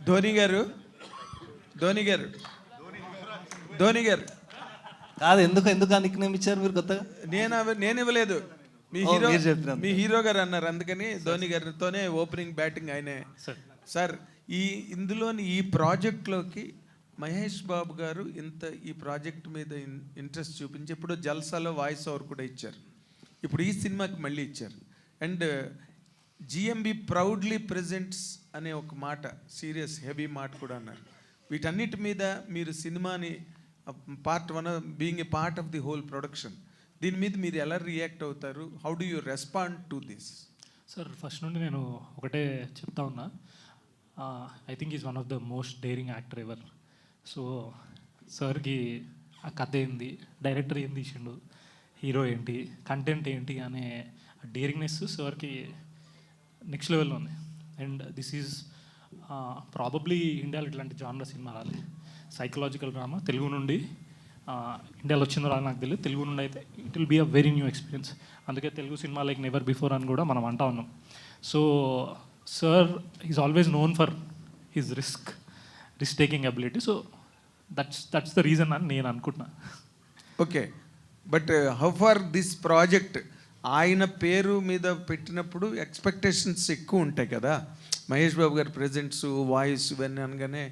ధోని గారు కాదు, ఎందుకు ఆ నిక్ నేమ్ ఇచ్చారు మీరు కొత్తగా? నేను ఇవ్వలేదు, మీరు చెప్పినారు. మీ హీరో గారు అన్నారు, అందుకని ధోని గారితోనే ఓపెనింగ్ బ్యాటింగ్ ఆయనే. సార్ ఇందులోని ఈ ప్రాజెక్ట్లోకి మహేష్ బాబు గారు ఈ ప్రాజెక్ట్ మీద ఇంట్రెస్ట్ చూపించి ఇప్పుడు జల్సాలో వాయిస్ ఓవర్ కూడా ఇచ్చారు, ఇప్పుడు ఈ సినిమాకి మళ్ళీ ఇచ్చారు. అండ్ జిఎంబి ప్రౌడ్లీ ప్రెజెంట్స్ అనే ఒక మాట, సీరియస్ హెవీ మాట కూడా అన్నారు. వీటన్నిటి మీద మీరు సినిమాని part one being a part of the whole production, దీని మీద మీరు ఎలా రియాక్ట్ అవుతారు? How do you respond to this? Sir first నుండి నేను ఒకటే చెప్తా ఉన్నా, I think is one of the most daring actor ever. So సార్కి ఆ కథ ఏంది, డైరెక్టర్ ఏం తీసిండు, హీరో ఏంటి, కంటెంట్ ఏంటి అనే డేరింగ్నెస్ సార్కి నెక్స్ట్ లెవెల్లో ఉంది. అండ్ దిస్ ఈజ్ ప్రాబబ్లీ ఇండియాలో ఇట్లాంటి జానర్ సినిమా రాలే. సైకలాజికల్ డ్రామా తెలుగు నుండి ఇండియాలో వచ్చిందో రాదు నాకు తెలియదు, తెలుగు నుండి అయితే it will be a very new experience. అందుకే Telugu cinema like never before అని కూడా మనం అంటా ఉన్నాం. So sir is always known for his risk taking ability. So that's the reason అని నేను అనుకుంటున్నా. Okay, but how far this project ఆయన పేరు మీద పెట్టినప్పుడు ఎక్స్పెక్టేషన్స్ ఎక్కువ ఉంటాయి కదా. మహేష్ బాబు గారి ప్రెజెంట్స్, వాయిస్ ఇవన్నీ అనగానే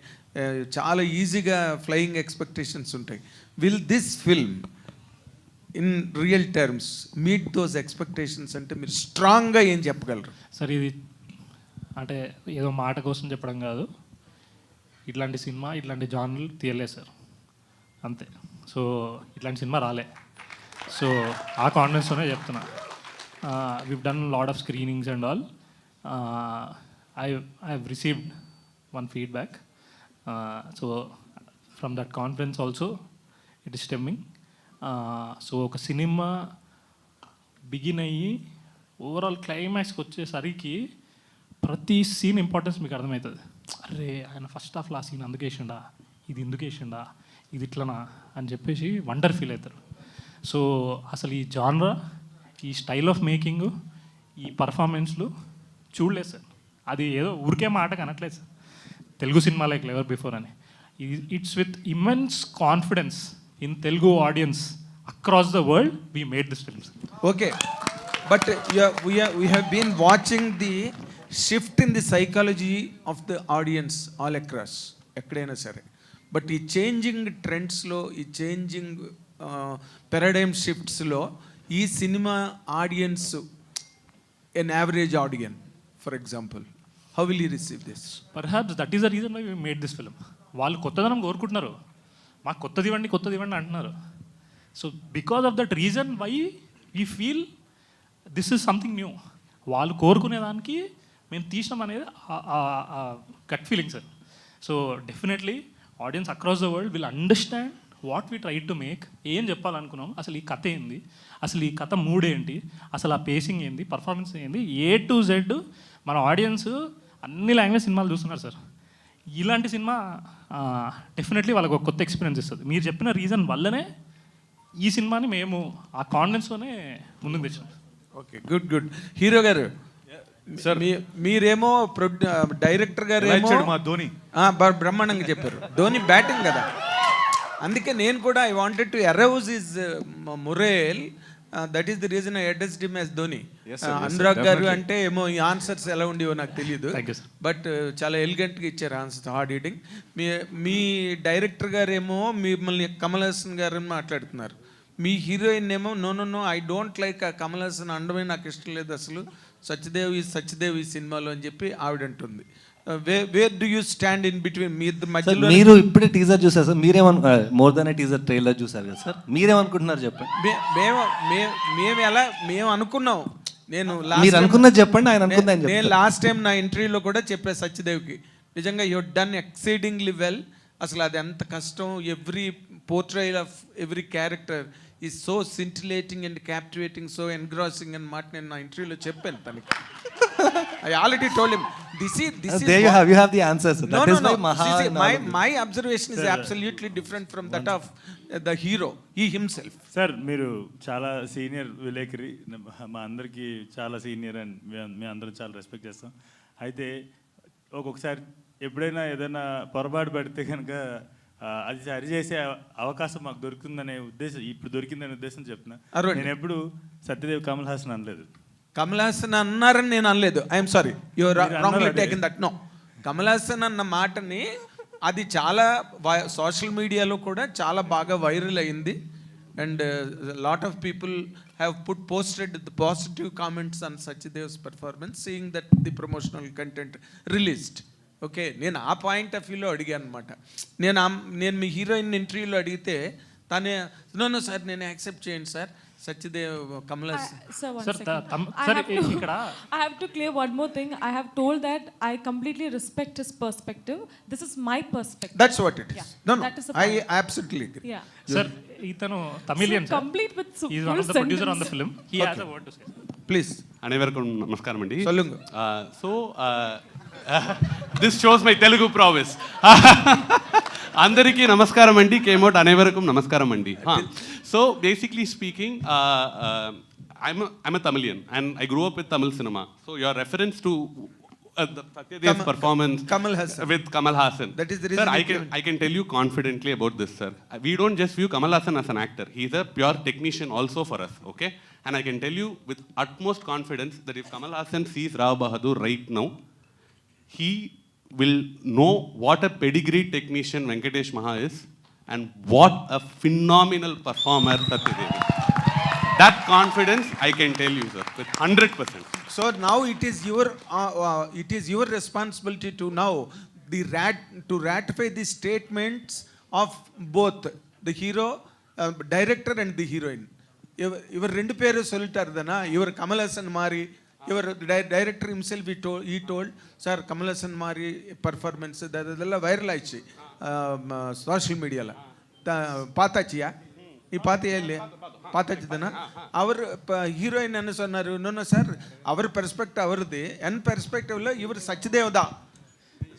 చాలా ఈజీగా ఫ్లయింగ్ ఎక్స్పెక్టేషన్స్ ఉంటాయి. Will this film in real terms meet those expectations? అంటే మీరు స్ట్రాంగ్గా ఏం చెప్పగలరు? సార్ ఇది అంటే ఏదో మాట కోసం చెప్పడం కాదు, ఇట్లాంటి సినిమా ఇట్లాంటి జానర్లు తీయలేదు సార్, అంతే. సో ఇట్లాంటి సినిమా రాలే. సో ఆ కాన్ఫిడెన్స్తోనే చెప్తున్నా. we've done a lot of screenings and all. I've received one feedback. So from that conference also it is stemming. So ఒక సినిమా బిగిన్ అయ్యి ఓవరాల్ క్లైమాక్స్కి వచ్చేసరికి ప్రతి సీన్ ఇంపార్టెన్స్ మీకు అర్థమవుతుంది. అరే ఆయన ఫస్ట్ హాఫ్లో ఆ సీన్ అందుకు వేసిండా, ఇది ఎందుకు వేసిండా, ఇది ఇట్లనా అని చెప్పేసి వండర్ ఫీల్ అవుతారు. సో అసలు ఈ జానరా, ఈ స్టైల్ ఆఫ్ మేకింగ్, ఈ పర్ఫార్మెన్స్లు చూడలేదు సార్. అది ఏదో ఊరికే మాట కనట్లేదు sir. Telugu cinema like never before అని. It's with immense confidence in Telugu audience across the world we made this film. Okay, but we have been watching the shift in the psychology of the audience all across, ఎక్కడైనా సరే. But ఈ changing ట్రెండ్స్లో, ఈ changing paradigm షిఫ్ట్స్లో ఈ cinema audience, an average audience for example, how will you receive this? Perhaps that is the reason why we made this film. వాళ్ళు కొత్తదనం కోరుకుంటున్నారు, మాకు కొత్తది ఇవ్వండి అంటున్నారు. So because of that reason why we feel this is something new. వాళ్ళు కోరుకునేదానికి మేము తీసినాం అనేది gut feeling sir. So definitely audience across the world will understand what we try to make. ఏం చెప్పాలనుకున్నాం, అసలు ఈ కథ ఏంది, అసలు ఈ కథ మూడ్ ఏంటి, అసలు ఆ పేసింగ్ ఏంది, పర్ఫార్మెన్స్ ఏంది, A-Z మన ఆడియన్స్ అన్ని లాంగ్వేజ్ సినిమాలు చూస్తున్నారు సార్. ఇలాంటి సినిమా డెఫినెట్లీ వాళ్ళకి ఒక కొత్త ఎక్స్పీరియన్స్ ఇస్తుంది. మీరు చెప్పిన రీజన్ వల్లనే ఈ సినిమాని మేము ఆ కాన్ఫిడెన్స్తోనే ముందుకు తెచ్చాం. Okay, good. హీరో గారు సార్, మీరేమో డైరెక్టర్ గారు మా ధోని బ్రహ్మాండంగా చెప్పారు. ధోని బ్యాటింగ్ కదా, అందుకే నేను కూడా I wanted to arouse his మొరేల్. That is the reason I addressed him as Dhoni. Anurag గారు అంటే ఏమో ఈ ఆన్సర్స్ ఎలా ఉండేవో నాకు తెలియదు, బట్ చాలా ఎలిగెంట్గా ఇచ్చారు ఆన్సర్స్, హార్డ్ హిట్టింగ్. మీ డైరెక్టర్ గారు ఏమో మిమ్మల్ని కమల్ హాసన్ గారు మాట్లాడుతున్నారు, మీ హీరోయిన్ ఏమో no I don't like Kamal Haasan అండమే నాకు ఇష్టం లేదు, అసలు సత్యదేవ్ ఈ సినిమాలో అని చెప్పి ఆవిడ అంటుంది. Where do you stand in between? మీ మధ్యలో మీరు ఇప్పుడే టీజర్ చూసారు సార్, మీరేమనుకున్నారు? మోర్ దాన్ టీజర్ ట్రైలర్ చూసారు కదా సార్, మీరేమనుకుంటున్నారు చెప్పండి. మేము అనుకున్నాం, మీరు అనుకున్నది చెప్పండి, ఆయన అనుకుందని. నేను లాస్ట్ టైం నా ఇంటర్వ్యూలో కూడా చెప్పాను సత్యదేవ్కి, నిజంగా యూ డన్ ఎక్సైటింగ్లీ వెల్. అసలు అది ఎంత కష్టం, every portrayal of every character is so scintillating and captivating, so engrossing అని మాట నేను నా ఇంటర్వ్యూలో చెప్పాను తనకి. I already told him this is there you have the answers. That is why my observation is absolutely different from that of the hero, he himself. Sir మీరు చాలా senior విలేకరి, మా అందరికీ చాలా సీనియర్ అండ్ మేము అందరం చాలా రెస్పెక్ట్ చేస్తాం. అయితే ఒక్కొక్కసారి ఎప్పుడైనా ఏదైనా పొరపాటు పడితే కనుక అది సరి చేసే అవకాశం మాకు దొరుకుతుందనే ఉద్దేశం, ఇప్పుడు దొరికిందనే ఉద్దేశం చెప్తున్నా. అరవండి. నేను ఎప్పుడు సత్యదేవ్ కమల్ హాసన్ అనలేదు. కమల్ హాసన్ అన్నారని నేను అనలేదు. ఐఎమ్ సారీ, యువర్ మీరు రాంగ్లీ అన్నారు taken that. No, Kamal Haasan అన్న మాటని అది చాలా సోషల్ మీడియాలో కూడా చాలా బాగా వైరల్ అయింది. And lot of people have posted the positive comments on Satyadev's performance, seeing that the promotional content released. Okay, నేను ఆ పాయింట్ ఆఫ్ వ్యూలో అడిగాను అనమాట. నేను మీ హీరోయిన్ ఇంటర్వ్యూలో అడిగితే తనే నో సార్ నేను యాక్సెప్ట్ చేయండి sir, Satyadev Kamal Haasan. Sir, one Sir, second. sir, I have to clear one more thing. I have told that I completely respect his perspective. This is my perspective. That's what it is. Yeah, No, that is the I point. absolutely agree. Yeah. Sir ఇతను Tamilian So sir, complete with is full one of the producer on the sentence. Film. He has a word to say. Please. అனைவருக்கும் నమస్కారం అండి. சொல்லுங்க. So this shows my Telugu promise. అందరికీ నమస్కారం అండి. కేమౌట్ అనేవరకం నమస్కారం అండి. So basically speaking, I'm a Tamilian and I grew up with Tamil cinema. So your reference to Satyadev's performance Kamal Hassan. with Kamal Hassan. That is the Sir, reason I can tell you confidently about this, sir. We don't just view Kamal Hassan as an actor. He's a pure technician also for us, okay? And I can tell you with utmost confidence that if Kamal Hassan sees Rao Bahadur right now, he will know what a pedigree technician Venkatesh Maha is and what a phenomenal performer Satyadev is. That confidence I can tell you, sir, with 100%. So now it is your responsibility to now to ratify the statements of both the hero, director and the heroine. Ivar rendu peru sollitarudana, ivar Kamal Hassan mari, ivar director himself he told sir Kamal Hassan mari performance adella viral aichi social media la paatachiya ಈ ಪಾತಿ ಎಲ್ಲಿ ಪಾತಚ್ಚಿದನ ಅವರು heroine ಅನ್ನು ಸೊన్నారు. No sir, ಅವರ perspective ಅವರದ್ದು, N ಪರ್ಸ್ಪೆಕ್ಟಿವ್లో ఇవరు సత్యదేవదా.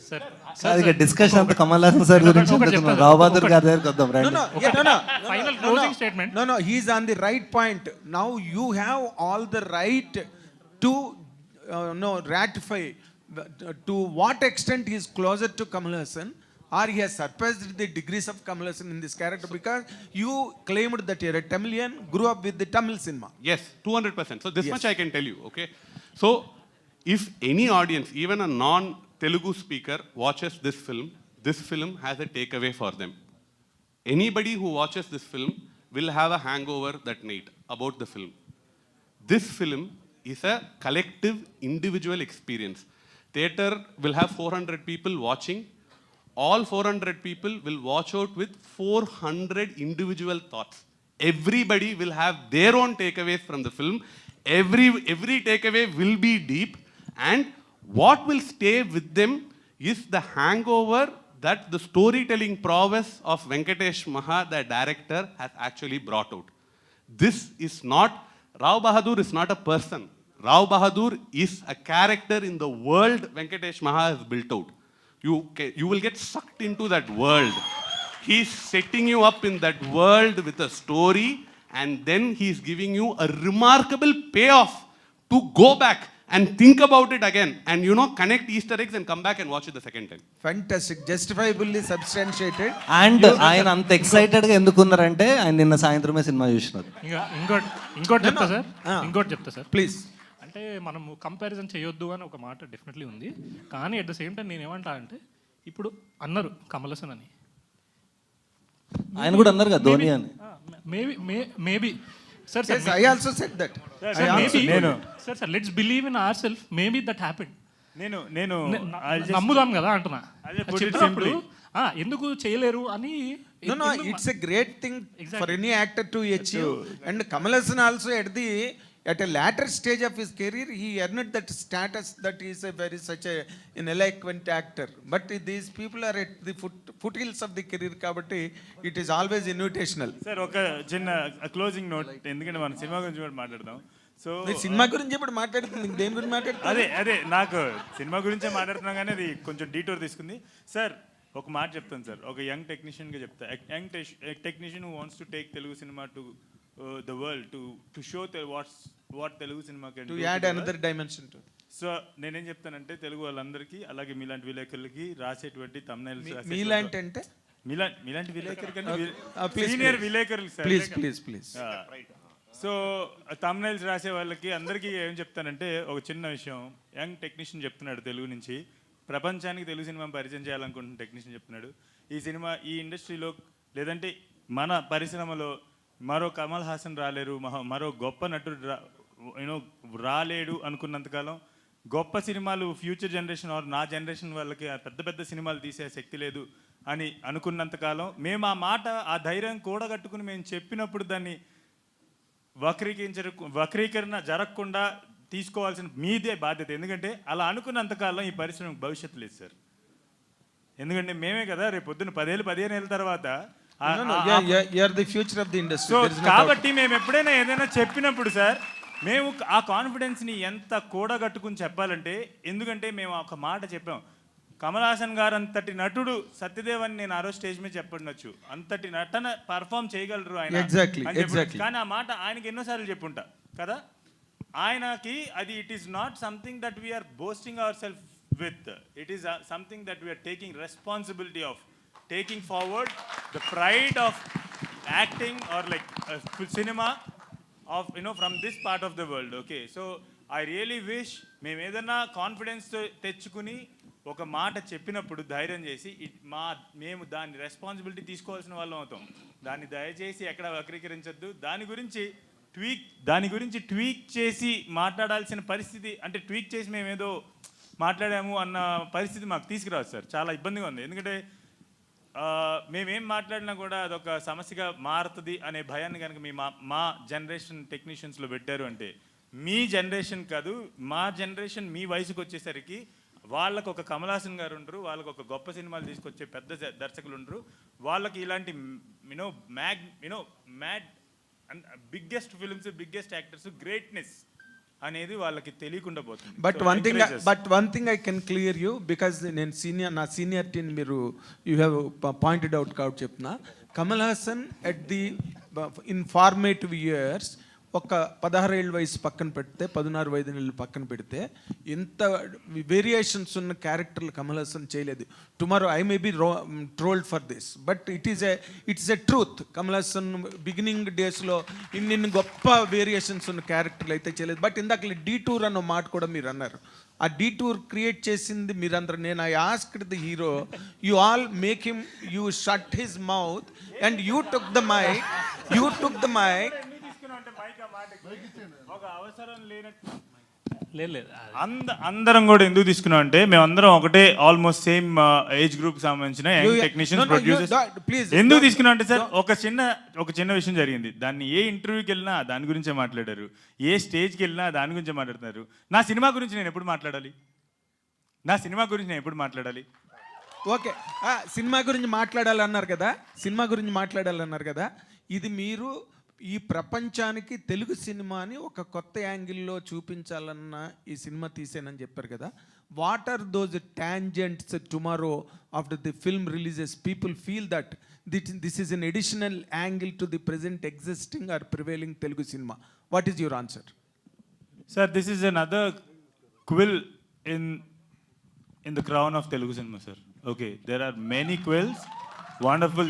Sir sir ఇక discussion అంతా Kamal Haasan sir గురించి అనుకున్నాం. రావు బహదూర్ గారి దగ్గరికి వద్దాం రండి. Final closing statement. No, he is on the right point. Now you have all the right to ratify to what extent he is closer to Kamal Hassan or he has surpassed the degrees of Kamal Hassan in this character, because you claimed that you are a Tamilian, grew up with the Tamil cinema. Yes, 200%. So this much I can tell you, okay? So if any audience, even a non-Telugu speaker watches this film has a takeaway for them. Anybody who watches this film will have a hangover that night about the film. This film is a collective individual experience. Theater will have 400 people watching. All 400 people will watch out with 400 individual thoughts. Everybody will have their own takeaways from the film. Every takeaway will be deep, and what will stay with them is the hangover that the storytelling prowess of Venkatesh Maha, the director, has actually brought out. This is not, Rao Bahadur is not a person. Rao Bahadur is a character in the world Venkatesh Maha has built out. You will get sucked into that world. He's setting you up in that world with a story, and then he's giving you a remarkable payoff to go back and think about it again and connect Easter eggs and come back and watch it the second time. Fantastic, justifiably substantiated. And ఆయన అంత excited గా ఎందుకున్నారంటే ఆయన నిన్న సాయంత్రమే cinema చూసినారు. ఇంకోటి చెప్తా sir, ఇంకోటి చెప్తా సార్ Please. అంటే మనము కంపారిజన్ చేయొద్దు అని ఒక మాట డెఫినెట్లీ ఉంది. కానీ అట్ ద సేమ్ టైం నేను ఏమంటా అంటే, ఇప్పుడు అన్నారు కమల్ హాసన్ అని, ఆయన కూడా అన్నారు కదా ధోని అని. Maybe sir Yes, I also said that. Sir let's believe in our self, maybe that happened. నేను నమ్ముదాం కదా అంటున్నా. I'll just put it చెప్పినప్పుడు ఎందుకు చేయలేరు అని. No, it's a great thing for any actor to achieve. And Kamal Hassan also at a later stage of his career, he earned that status that he is such an eloquent actor. But these people are at the foothills of the career, kabatti it is always invitational. Sir ఒక చిన్న closing note, ఎందుకంటే మనం cinema గురించి కూడా మాట్లాడదాం. So cinema గురించి ఇప్పుడు మాట్లాడుతుంది, దేని గురించి మాట్లాడుతుంది? అదే నాకు సినిమా గురించే మాట్లాడుతున్నాం, కానీ అది కొంచెం డీటోర్ తీసుకుంది. సార్ ఒక మాట చెప్తాను సార్, ఒక యంగ్ టెక్నీషియన్గా చెప్తా. Young technician who wants to take Telugu cinema to the world, to show what Telugu cinema can do. To add another dimension to it. So నేనేం చెప్తానంటే తెలుగు వాళ్ళందరికీ అలాగే మీలాంటి విలేకరులకి రాసేటువంటి thumbnails మీలాంటి అంటే మీలాంటి విలేకరు కంటే please, సీనియర్ విలేకరులు సార్. ప్లీజ్ సో thumbnails రాసే వాళ్ళకి అందరికీ ఏం చెప్తానంటే ఒక చిన్న విషయం. యంగ్ టెక్నీషియన్ చెప్తున్నాడు తెలుగు నుంచి, ప్రపంచానికి తెలుగు సినిమా పరిచయం చేయాలనుకుంటున్న టెక్నీషియన్ చెప్తున్నాడు. ఈ సినిమా ఈ ఇండస్ట్రీలో లేదంటే మన పరిశ్రమలో మరో కమల్ హాసన్ రాలేరు, మరో గొప్ప నటుడు రాలేడు అనుకున్నంతకాలం గొప్ప సినిమాలు ఫ్యూచర్ జనరేషన్ ఆర్ నా జనరేషన్ వాళ్ళకి పెద్ద పెద్ద సినిమాలు తీసే శక్తి లేదు అని అనుకున్నంతకాలం మేము ఆ మాట ఆ ధైర్యం కూడగట్టుకుని మేము చెప్పినప్పుడు దాన్ని వక్రీకరణ జరగకుండా తీసుకోవాల్సిన మీదే బాధ్యత. ఎందుకంటే అలా అనుకున్నంతకాలం ఈ పరిశ్రమకు భవిష్యత్తు లేదు సార్. ఎందుకంటే మేమే కదా రేపు పొద్దున్న 10-15 ఏళ్ళ తర్వాత future of the industry. So కాబట్టి మేము ఎప్పుడైనా ఏదైనా చెప్పినప్పుడు సార్ మేము ఆ కాన్ఫిడెన్స్ని ఎంత కూడగట్టుకుని చెప్పాలంటే, ఎందుకంటే మేము ఒక మాట చెప్పాం, కమల్ హాసన్ గారు అంతటి నటుడు సత్యదేవ్ అని నేను ఆ రోజు స్టేజ్ మీద చెప్పండొచ్చు, అంతటి నటన పర్ఫామ్ చేయగలరు ఆయన అని చెప్పి. కానీ ఆ మాట ఆయనకి ఎన్నోసార్లు చెప్పుంటా కదా. ఆయనకి అది it is not something that we are boasting our self with, it is something that we are taking responsibility of taking forward the pride of acting or like cinema of from this part of the world. Okay, so I really wish మేము ఏదైనా confidence తెచ్చుకుని ఒక మాట చెప్పినప్పుడు ధైర్యం చేసి మేము దాని రెస్పాన్సిబిలిటీ తీసుకోవాల్సిన వాళ్ళం అవుతాం. దాన్ని దయచేసి ఎక్కడ వక్రీకరించొద్దు. దాని గురించి ట్వీక్ చేసి మాట్లాడాల్సిన పరిస్థితి, అంటే ట్వీక్ చేసి మేము ఏదో మాట్లాడాము అన్న పరిస్థితి మాకు తీసుకురాదు సార్. చాలా ఇబ్బందిగా ఉంది. ఎందుకంటే మేమేం మాట్లాడినా కూడా అదొక సమస్యగా మారుతుంది అనే భయాన్ని కనుక మా జనరేషన్ టెక్నీషియన్స్లో పెట్టారు అంటే, మీ జనరేషన్ కాదు మా జనరేషన్ మీ వయసుకు వచ్చేసరికి వాళ్ళకు ఒక కమల్ హాసన్ గారు ఉండరు, వాళ్ళకు ఒక గొప్ప సినిమాలు తీసుకొచ్చే పెద్ద దర్శకులు ఉండరు, వాళ్ళకి ఇలాంటి mad biggest films biggest actors greatness అనేది వాళ్ళకి తెలియకుండా పోతుంది. But one thing I can clear you, because నేను నా సీనియారిటీని మీరు యూ హ్యావ్ పాయింటెడ్ అవుట్ కాబట్టి చెప్తున్నా. Kamal Haasan at the in formative years ఒక 16 ఏళ్ళ వయసు పక్కన పెడితే 16-15 ఏళ్ళు పక్కన పెడితే ఇంత వేరియేషన్స్ ఉన్న క్యారెక్టర్లు కమల్ హాసన్ చేయలేదు. Tomorrow I may be trolled for this, but it's a truth. Kamal Haasan beginning డేస్లో ఇన్ని గొప్ప వేరియేషన్స్ ఉన్న క్యారెక్టర్లు అయితే చేయలేదు. బట్ ఇందాక డీటూర్ అన్న మాట కూడా మీరు అన్నారు. ఆ డీటూర్ క్రియేట్ చేసింది మీరందరూ. నేను I asked the hero, you all make him, you shut his mouth and you took the mic. ఒక అవసరం లేనట్టు లేదు అందరం కూడా ఎందుకు తీసుకున్నాం అంటే, మేమందరం ఒకటే ఆల్మోస్ట్ సేమ్ ఏజ్ గ్రూప్ సంబంధించిన టెక్నీషియన్స్ ప్రొడ్యూసర్స్. ఎందుకు తీసుకున్నాం అంటే సార్ ఒక చిన్న విషయం జరిగింది. దాన్ని ఏ ఇంటర్వ్యూకి వెళ్ళినా దాని గురించే మాట్లాడారు, ఏ స్టేజ్కి వెళ్ళినా దాని గురించే మాట్లాడుతున్నారు. నా సినిమా గురించి నేను ఎప్పుడు మాట్లాడాలి? ఓకే, సినిమా గురించి మాట్లాడాలన్నారు కదా. ఇది మీరు ఈ ప్రపంచానికి తెలుగు సినిమాని ఒక కొత్త యాంగిల్లో చూపించాలన్న ఈ సినిమా తీసేనని చెప్పారు కదా. What are those tangents tomorrow after the film releases people feel that this is an additional angle to the present existing or prevailing Telugu cinema? What is your answer? Sir, this is another quill in the crown of Telugu cinema, sir. Okay, there are many quills, wonderful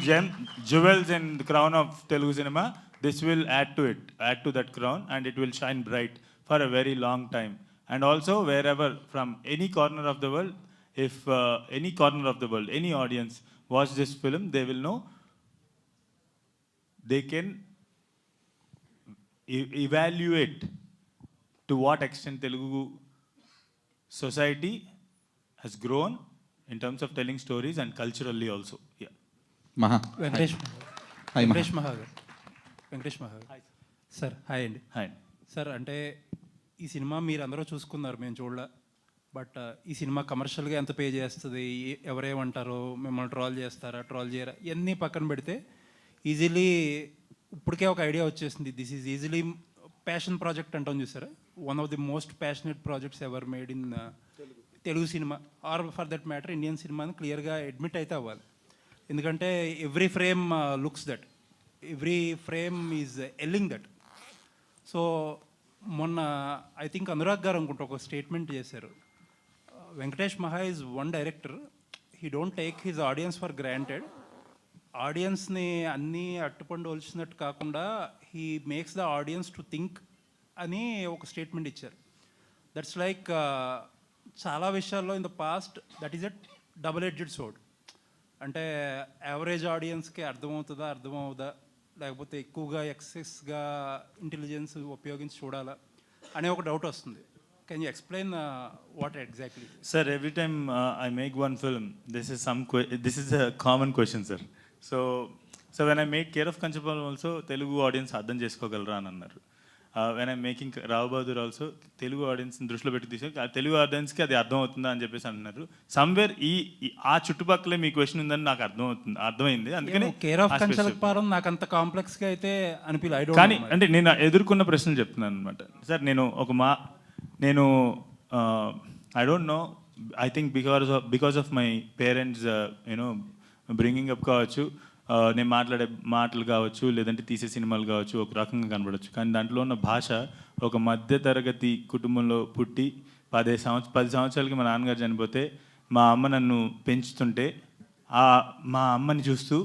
jewels in the crown of Telugu cinema. This will add to that crown, and it will shine bright for a very long time. And also, wherever, from any corner of the world, if any audience watch this film, they will know, they can evaluate to what extent Telugu society has grown in terms of telling stories and culturally also. Yeah. Venkatesh మహాగారు sir, hi అండి. Hi. Sir, అంటే ఈ cinema మీరు అందరూ చూసుకున్నారు, మేము చూడలే. But ఈ సినిమా కమర్షియల్గా ఎంత పే చేస్తుంది, ఎవరేమంటారో, మిమ్మల్ని ట్రోల్ చేయరా, ఇవన్నీ పక్కన పెడితే ఈజీలీ ఇప్పటికే ఒక ఐడియా వచ్చేసింది. This is easily passion project అంటాం చూసారా, one of the most passionate projects ever made in Telugu cinema or for that matter Indian cinema అని క్లియర్గా అడ్మిట్ అయితే అవ్వాలి. ఎందుకంటే every frame looks that, every frame is telling that. So మొన్న I think Anurag garu అనుకుంటా ఒక స్టేట్మెంట్ చేశారు. Venkatesh Maha is one director, he don't take his audience for granted. ఆడియన్స్ని అన్నీ అట్టుపండు ఒలిచినట్టు కాకుండా he makes the audience to think అని ఒక స్టేట్మెంట్ ఇచ్చారు. దట్స్ లైక్ చాలా విషయాల్లో in the past that is a double edged sword. అంటే యావరేజ్ ఆడియన్స్కి అర్థమవుదా లేకపోతే ఎక్కువగా ఎక్సెస్గా ఇంటెలిజెన్స్ ఉపయోగించి చూడాలా అనే ఒక డౌట్ వస్తుంది. Can you explain what exactly? Sir, every time I make one film, this is a common question, sir. So when I make Care of Kanchapal also, Telugu audience అర్థం చేసుకోగలరా అని అన్నారు. When I'm making Rao Bahadur also Telugu ఆడియన్స్ని దృష్టిలో పెట్టి తీసాను, తెలుగు ఆడియన్స్కి అది అర్థం అవుతుందా అని చెప్పేసి అంటున్నారు. సమ్వేర్ ఆ చుట్టుపక్కలే మీ క్వశ్చన్ ఉందని నాకు అర్థమైంది. అందుకని కేర్ ఆఫ్ కంచలపాలెం నాకు అంత కాంప్లెక్స్గా అయితే అనిపించలేదు. కానీ అంటే నేను ఎదుర్కొన్న ప్రశ్నలు చెప్తున్నాను అనమాట. సార్ నేను I don't know, I think because of my parents you know bringing up కావచ్చు, నేను మాట్లాడే మాటలు కావచ్చు, లేదంటే తీసే సినిమాలు కావచ్చు, ఒక రకంగా కనబడవచ్చు. కానీ దాంట్లో ఉన్న భాష, ఒక మధ్యతరగతి కుటుంబంలో పుట్టి 10 సంవత్సరాలకి మా నాన్నగారు చనిపోతే మా అమ్మ నన్ను పెంచుతుంటే మా అమ్మని చూస్తూ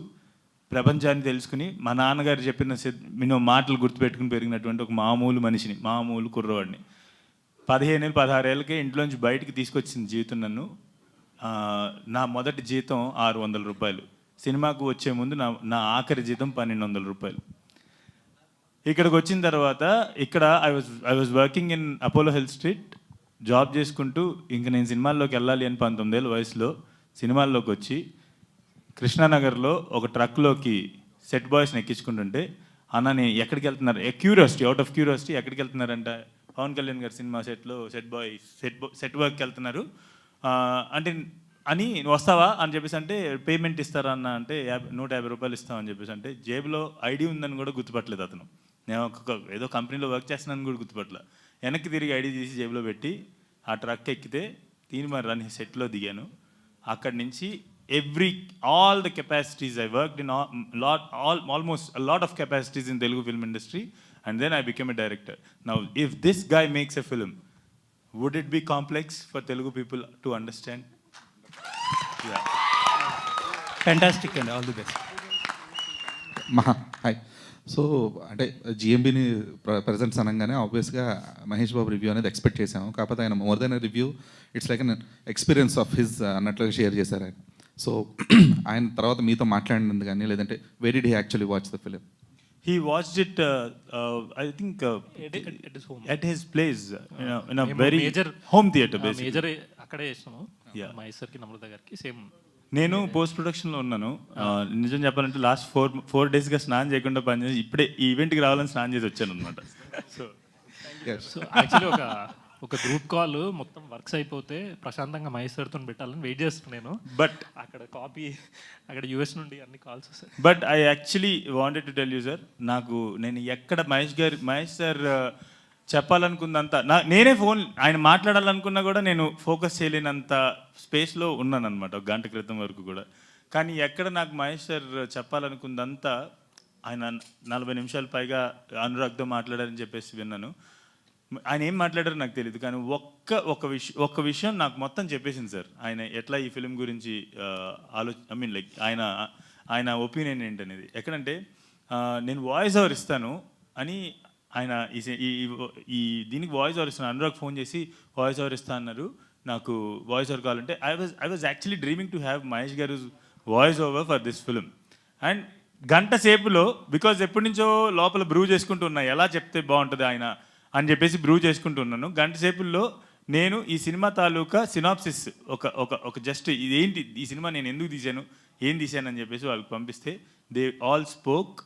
ప్రపంచాన్ని తెలుసుకుని మా నాన్నగారు చెప్పిన మాటలు గుర్తుపెట్టుకుని పెరిగినటువంటి ఒక మామూలు మనిషిని, మామూలు కుర్రవాడిని 15-16 ఏళ్ళకే ఇంట్లోంచి బయటికి తీసుకొచ్చింది జీవితం నన్ను. నా మొదటి జీతం 600 రూపాయలు, సినిమాకు వచ్చే ముందు నా ఆఖరి జీతం 1200 రూపాయలు. ఇక్కడికి వచ్చిన తర్వాత ఇక్కడ I was working in Apollo health street, job చేసుకుంటూ ఇంక నేను సినిమాల్లోకి వెళ్ళాలి అని 19 ఏళ్ళ వయసులో సినిమాల్లోకి వచ్చి కృష్ణానగర్లో ఒక ట్రక్లోకి సెట్ బాయ్స్ని ఎక్కించుకుంటుంటే, అన్న నేను ఎక్కడికి వెళ్తున్నారు, క్యూరియాసిటీ, అవుట్ ఆఫ్ క్యూరియాసిటీ ఎక్కడికి వెళ్తున్నారంట, పవన్ కళ్యాణ్ గారి సినిమా సెట్లో సెట్ వర్క్కి వెళ్తున్నారు అంటే అని వస్తావా అని చెప్పేసి అంటే, పేమెంట్ ఇస్తారా అన్న అంటే 150 రూపాయలు ఇస్తామని చెప్పేసి అంటే, జేబులో ఐడి ఉందని కూడా గుర్తుపట్టలేదు అతను. నేను ఏదో కంపెనీలో వర్క్ చేస్తున్నాను కూడా గుర్తుపట్టలే. వెనక్కి తిరిగి ఐడి తీసి జేబులో పెట్టి ఆ ట్రక్ ఎక్కితే తీన్మార్ అని సెట్లో దిగాను. అక్కడి నుంచి all the capacities I worked in almost lot of capacities in Telugu film industry, and then I became a director. Now if this guy makes a film, would it be complex for Telugu people to understand? Fantastic అండి, all the best. Hi. So అంటే జిఎంబిని presents అనగానే ఆబ్వియస్గా Mahesh Babu review అనేది expect చేసాము. కాకపోతే ఆయన more than review, it's like an experience of his అన్నట్లుగా షేర్ చేశారు ఆయన. సో ఆయన తర్వాత మీతో మాట్లాడినందుకు కానీ, లేదంటే why did he actually watch the film? He watched it, I think, at his home. at his place, in a మేము very major home theater, basically. Major అక్కడే చేస్తాము, Yeah. మహేశ్వర్కి నమ్రత గారికి సేమ్. నేను పోస్ట్ ప్రొడక్షన్లో ఉన్నాను. నిజం చెప్పాలంటే లాస్ట్ 4 డేస్గా స్నానం చేయకుండా పనిచేసి ఇప్పుడే ఈ ఈవెంట్కి రావాలని స్నానం చేసి వచ్చాను అనమాట. సో సో యాక్చువల్లీ ఒక గ్రూప్ కాల్ మొత్తం వర్క్స్ అయిపోతే ప్రశాంతంగా మహేశ్వర్తో పెట్టాలని వెయిట్ చేస్తున్నాను. బట్ అక్కడ కాపీ, అక్కడ యూఎస్ నుండి అన్ని కాల్స్ వస్తాయి. But I actually wanted to tell you sir, నేను ఎక్కడ మహేష్ సార్ చెప్పాలనుకున్నంత నేనే ఆయన మాట్లాడాలనుకున్నా కూడా నేను ఫోకస్ చేయలేనంత స్పేస్లో ఉన్నాను అనమాట ఒక గంట క్రితం వరకు కూడా. కానీ ఎక్కడ నాకు మహేష్ సార్ చెప్పాలనుకుందంతా ఆయన 40 నిమిషాలు పైగా అనురాగ్తో మాట్లాడారని చెప్పేసి విన్నాను. ఆయన ఏం మాట్లాడారో నాకు తెలియదు, కానీ ఒక్క విషయం నాకు మొత్తం చెప్పేసింది సార్. ఆయన ఎట్లా ఈ ఫిలిం గురించి ఐ మీన్ లైక్ ఆయన ఒపీనియన్ ఏంటనేది. ఎక్కడంటే నేను వాయిస్ ఓవర్ ఇస్తాను అని ఆయన ఈ దీనికి వాయిస్ ఓవర్ ఇస్తాను, అనురాగ్ ఫోన్ చేసి వాయిస్ ఓవర్ ఇస్తా అన్నారు, నాకు వాయిస్ ఓవర్ కావాలంటే I was actually dreaming to have Mahesh గారు voice over for this film. And గంట సేపులో, బికాజ్ ఎప్పటి నుంచో లోపల బ్రూ చేసుకుంటూ ఉన్నా ఎలా చెప్తే బాగుంటుంది ఆయన అని చెప్పేసి బ్రూ చేసుకుంటున్నాను. గంట సేపుల్లో నేను ఈ సినిమా తాలూకా సినాప్సిస్ ఒక జస్ట్ ఇదేంటి ఈ సినిమా నేను ఎందుకు తీశాను, ఏం తీశాను అని చెప్పేసి వాళ్ళకి పంపిస్తే దే ఆల్ స్పోక్,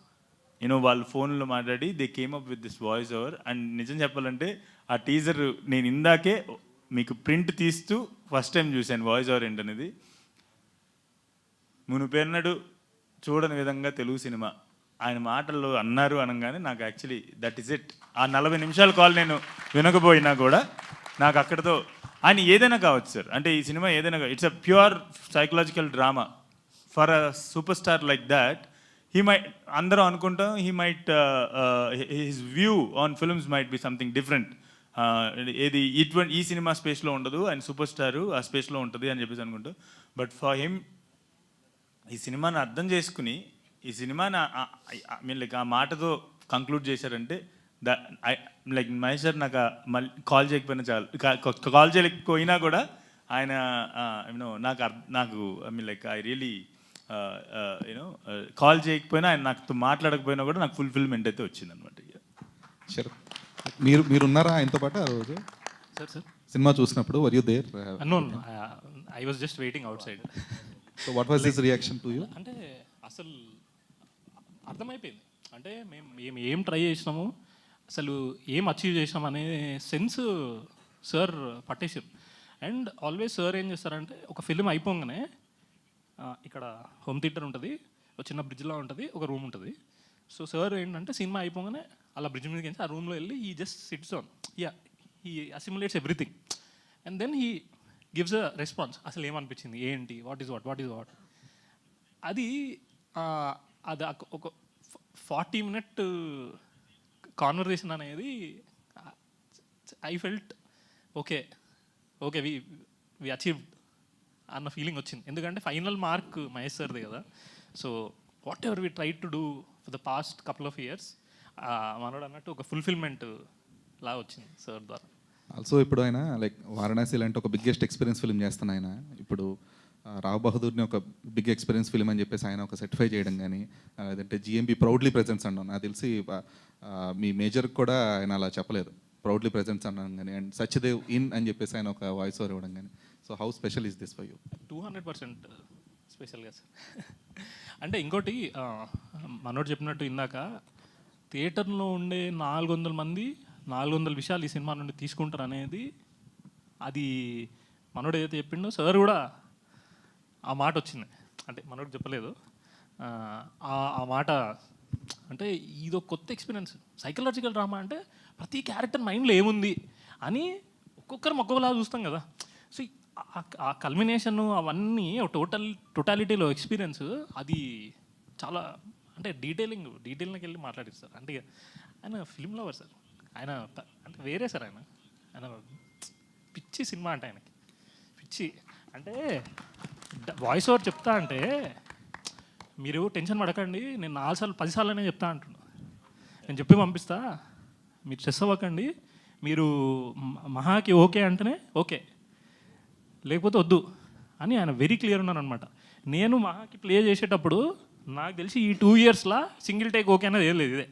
యూనో వాళ్ళు ఫోన్లో మాట్లాడి they came up with this voice over. And నిజం చెప్పాలంటే ఆ టీజర్ నేను ఇందాకే మీకు ప్రింట్ తీస్తూ ఫస్ట్ టైం చూశాను వాయిస్ ఓవర్ ఏంటనేది. మునుపెన్నడు చూడని విధంగా తెలుగు సినిమా ఆయన మాటల్లో అన్నారు అనగానే నాకు యాక్చువల్లీ దట్ ఈస్ ఇట్. ఆ 40 నిమిషాల కాల్ నేను వినకపోయినా కూడా నాకు అక్కడితో ఆయన ఏదైనా కావచ్చు సార్, అంటే ఈ సినిమా ఏదైనా, it's a pure psychological drama for a super star like that. He might అందరూ అనుకుంటాం he might his view on films might be something different. ఏది ఈ సినిమా స్పేస్లో ఉండదు, ఆయన సూపర్ స్టారు ఆ స్పేస్లో ఉంటుంది అని చెప్పేసి అనుకుంటాం. బట్ ఫర్ హిమ్ ఈ సినిమాని అర్థం చేసుకుని ఈ సినిమాని మీన్ లైక్ ఆ మాటతో కంక్లూడ్ చేశారంటే లైక్ మహేష్ సార్ నాకు మళ్ళీ కాల్ చేయకపోయినా చాలు, కాల్ చేయలేకపోయినా కూడా ఆయన యూనో నాకు I mean like I really you know call చేయకపోయినా ఆయన నాతో మాట్లాడకపోయినా కూడా నాకు ఫుల్ఫిల్మెంట్ అయితే వచ్చిందనమాట. సరే, మీరున్నారా ఆయనతో పాటు ఆ రోజు సార్ సినిమా చూసినప్పుడు? Were you there? No, I was just waiting outside. So what was his reaction to you? అంటే అసలు అర్థమైపోయింది, అంటే మేము ఏం ట్రై చేసినాము, అసలు ఏం అచీవ్ చేసినాం అనే సెన్స్ సార్ పట్టేసారు. అండ్ ఆల్వేస్ సార్ ఏం చేస్తారంటే ఒక ఫిలిం అయిపోగానే ఇక్కడ హోమ్ థియేటర్ ఉంటుంది, ఒక చిన్న బ్రిడ్జ్లో ఉంటుంది, ఒక రూమ్ ఉంటుంది. సో సార్ ఏంటంటే సినిమా అయిపోగానే అలా బ్రిడ్జ్ మీదకి వెళ్ళి ఆ రూమ్లో వెళ్ళి he just sits on, he assimilates everything and then he gives a response. అసలు ఏమనిపించింది, ఏంటి, వాట్ ఈజ్ వాట్ అది ఒక 40 minute కాన్వర్జేషన్ అనేది I felt okay we achieved అన్న ఫీలింగ్ వచ్చింది. ఎందుకంటే ఫైనల్ మార్క్ మహేష్ సార్ది కదా. So whatever we try to do for the past couple of years మనోడు అన్నట్టు ఒక ఫుల్ఫిల్మెంట్ లా వచ్చింది సార్ ద్వారా. ఆల్సో ఇప్పుడు ఆయన లైక్ వారణాసి లాంటి ఒక బిగ్గెస్ట్ ఎక్స్పీరియన్స్ ఫిల్మ్ చేస్తాను ఆయన. ఇప్పుడు రావ్ బహదూర్ని ఒక బిగ్ ఎక్స్పీరియన్స్ ఫిల్మ్ అని చెప్పేసి ఆయన ఒక సర్టిఫై చేయడం కానీ, లేదంటే జిఎంబి ప్రౌడ్లీ ప్రెజెన్స్ అన్నాను. నాకు తెలిసి మీ మేజర్కి కూడా ఆయన అలా చెప్పలేదు, ప్రౌడ్లీ ప్రెజెన్స్ అన్నాను కానీ. అండ్ సత్యదేవ్ ఇన్ అని చెప్పేసి ఆయన ఒక వాయిస్ ఓవర్ ఇవ్వడం కానీ. So how special is this for you? 200% స్పెషల్గా సార్. అంటే ఇంకోటి మనోడు చెప్పినట్టు ఇందాక థియేటర్లో ఉండే 400 మంది 400 విషయాలు ఈ సినిమా నుండి తీసుకుంటారు అనేది, అది మనోడు ఏదైతే చెప్పిండో సార్ కూడా ఆ మాట వచ్చింది. అంటే మనోడు చెప్పలేదు ఆ మాట. అంటే ఇది ఒక కొత్త ఎక్స్పీరియన్స్. సైకలాజికల్ డ్రామా అంటే ప్రతి క్యారెక్టర్ మైండ్లో ఏముంది అని ఒక్కొక్కరు ఒక్కొక్కలా చూస్తాం కదా. సో ఆ కల్మినేషన్ అవన్నీ టోటాలిటీలో ఎక్స్పీరియన్స్ అది చాలా అంటే డీటెయిల్కి వెళ్ళి మాట్లాడిస్తారు. అంటే ఆయన ఫిల్మ్ లవర్ సార్, ఆయన అంటే వేరే సార్, ఆయన పిచ్చి సినిమా అంటే ఆయనకి పిచ్చి. అంటే వాయిస్ ఓవర్ చెప్తా అంటే మీరు టెన్షన్ పడకండి, నేను 4 సార్లు 10 సార్లు చెప్తా అంటున్నా, నేను చెప్పి పంపిస్తా, మీరు స్ట్రెస్ అవ్వకండి, మీరు మహాకి ఓకే అంటేనే ఓకే, లేకపోతే వద్దు అని ఆయన వెరీ క్లియర్ ఉన్నాను అనమాట. నేను మహాకి ప్లే చేసేటప్పుడు నాకు తెలిసి ఈ 2 yearsలో సింగిల్ టేక్ ఓకే అనేది ఏం లేదు. ఇదే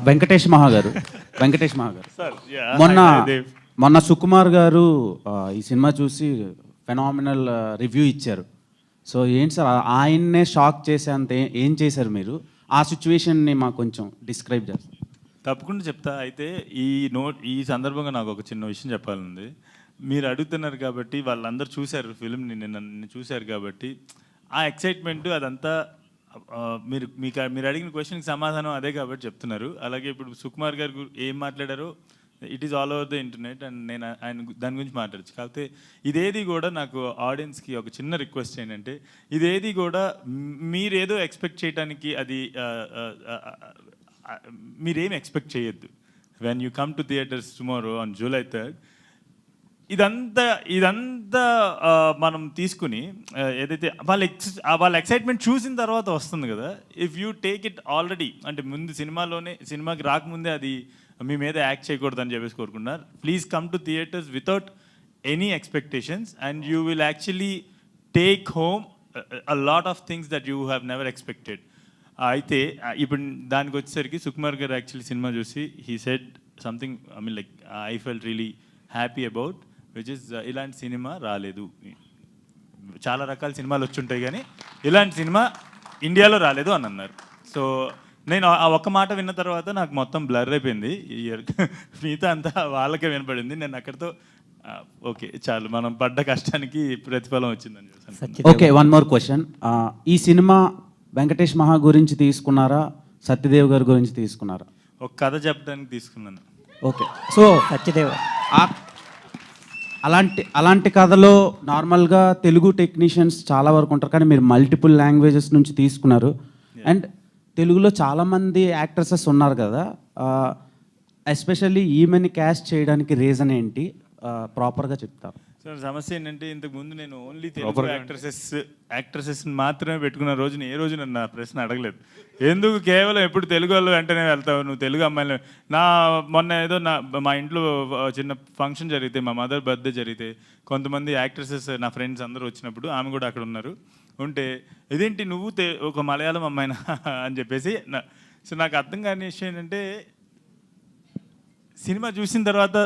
వెంకటేష్ మహా గారు మొన్న సుకుమార్ గారు ఈ సినిమా చూసి ఫెనామినల్ రివ్యూ ఇచ్చారు. సో ఏంటి సార్, ఆయన్నే షాక్ చేసేంత ఏం చేశారు మీరు? ఆ సిచ్యువేషన్ని మాకు కొంచెం డిస్క్రైబ్ చేస్తారు. తప్పకుండా చెప్తా. అయితే ఈ సందర్భంగా నాకు ఒక చిన్న విషయం చెప్పాలండి. మీరు అడుగుతున్నారు కాబట్టి, వాళ్ళందరూ చూశారు ఫిల్మ్ని, నిన్న చూశారు కాబట్టి ఆ ఎక్సైట్మెంట్ అదంతా మీరు అడిగిన క్వశ్చన్కి సమాధానం అదే కాబట్టి చెప్తున్నారు. అలాగే ఇప్పుడు సుకుమార్ గారు ఏం మాట్లాడారో it is all over the internet and నేను ఆయన దాని గురించి మాట్లాడచ్చు. కాకపోతే ఇదేది కూడా నాకు ఆడియన్స్కి ఒక చిన్న రిక్వెస్ట్ ఏంటంటే, ఇదేది కూడా మీరేదో ఎక్స్పెక్ట్ చేయడానికి అది మీరేం ఎక్స్పెక్ట్ చేయొద్దు. When you come to theatres tomorrow on July 3rd, ఇదంతా మనం తీసుకుని ఏదైతే వాళ్ళ ఎక్సైట్మెంట్ చూసిన తర్వాత వస్తుంది కదా. If you take it already అంటే ముందు సినిమాకి రాకముందే అది మీ మీద యాక్ట్ చేయకూడదని చెప్పేసి కోరుకున్నారు. Please come to theatres without any expectations and you will actually take home a lot of things that you have never expected. అయితే ఇప్పుడు దానికి వచ్చేసరికి సుకుమార్ గారు యాక్చువల్లీ సినిమా చూసి he said something, I mean like I felt really happy about, which is ఇలాంటి cinema రాలేదు. చాలా రకాల సినిమాలు వచ్చి ఉంటాయి కానీ ఇలాంటి సినిమా ఇండియాలో రాలేదు అని అన్నారు. సో నేను ఆ ఒక్క మాట విన్న తర్వాత నాకు మొత్తం బ్లర్ అయిపోయింది. మిగతా అంతా వాళ్ళకే వినపడింది. నేను అక్కడితో ఓకే చాలు, మనం పడ్డ కష్టానికి ప్రతిఫలం వచ్చిందని చూసాను. Okay, one more question. ఈ సినిమా వెంకటేష్ మహా గురించి తీసుకున్నారా, సత్యదేవ్ గారి గురించి తీసుకున్నారా? ఒక కథ చెప్పడానికి తీసుకున్నాను. ఓకే, సో సత్యదేవ్ అలాంటి కథలో నార్మల్గా తెలుగు టెక్నీషియన్స్ చాలా వరకు ఉంటారు, కానీ మీరు మల్టిపుల్ లాంగ్వేజెస్ నుంచి తీసుకున్నారు. అండ్ తెలుగులో చాలామంది యాక్ట్రసెస్ ఉన్నారు కదా, ఎస్పెషల్లీ ఈమెని క్యాస్ట్ చేయడానికి రీజన్ ఏంటి, ప్రాపర్గా చెప్తారు? సార్ సమస్య ఏంటంటే ఇంతకు ముందు నేను ఓన్లీ తెలుగు యాక్ట్రసెస్ మాత్రమే పెట్టుకున్న రోజున ఏ రోజు నన్ను నా ప్రశ్న అడగలేదు. ఎందుకు కేవలం ఎప్పుడు తెలుగు వాళ్ళు వెంటనే వెళ్తావు, నువ్వు తెలుగు అమ్మాయిలు? మొన్న ఏదో మా ఇంట్లో చిన్న ఫంక్షన్ జరిగితే, మా మదర్ బర్త్డే జరిగితే, కొంతమంది యాక్ట్రసెస్ నా ఫ్రెండ్స్ అందరూ వచ్చినప్పుడు ఆమె కూడా అక్కడ ఉన్నారు. ఉంటే ఇదేంటి నువ్వు ఒక మలయాళం అమ్మాయినా అని చెప్పేసి సో నాకు అర్థం కాని విషయం ఏంటంటే, సినిమా చూసిన తర్వాత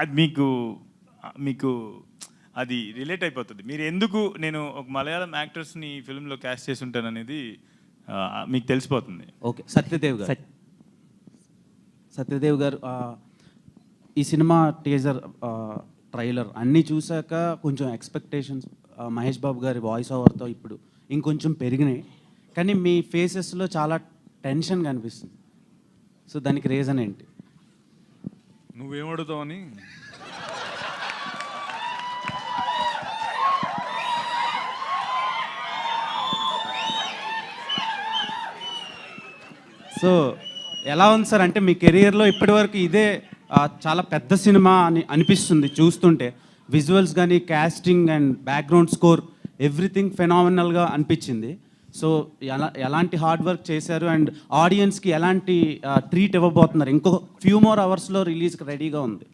అది మీకు అది రిలేట్ అయిపోతుంది. మీరు ఎందుకు నేను ఒక మలయాళం యాక్టర్స్ని ఫిల్మ్లో క్యాస్ట్ చేసి ఉంటాను అనేది మీకు తెలిసిపోతుంది. ఓకే, సత్యదేవ్ గారు ఈ సినిమా టీజర్, ట్రైలర్ అన్నీ చూశాక కొంచెం ఎక్స్పెక్టేషన్స్ మహేష్ బాబు గారి వాయిస్ ఓవర్తో ఇప్పుడు ఇంకొంచెం పెరిగినాయి, కానీ మీ ఫేసెస్లో చాలా టెన్షన్ కనిపిస్తుంది. సో దానికి రీజన్ ఏంటి? నువ్వేమడుగుతావని. సో ఎలా ఉంది సార్, అంటే మీ కెరియర్లో ఇప్పటివరకు ఇదే చాలా పెద్ద సినిమా అని అనిపిస్తుంది చూస్తుంటే. విజువల్స్ కానీ, casting and background score, everything ఫెనామినల్గా అనిపించింది. సో ఎలాంటి హార్డ్ వర్క్ చేశారు అండ్ ఆడియన్స్కి ఎలాంటి ట్రీట్ ఇవ్వబోతున్నారు? ఇంకో ఫ్యూ మోర్ అవర్స్లో రిలీజ్కి రెడీగా ఉంది.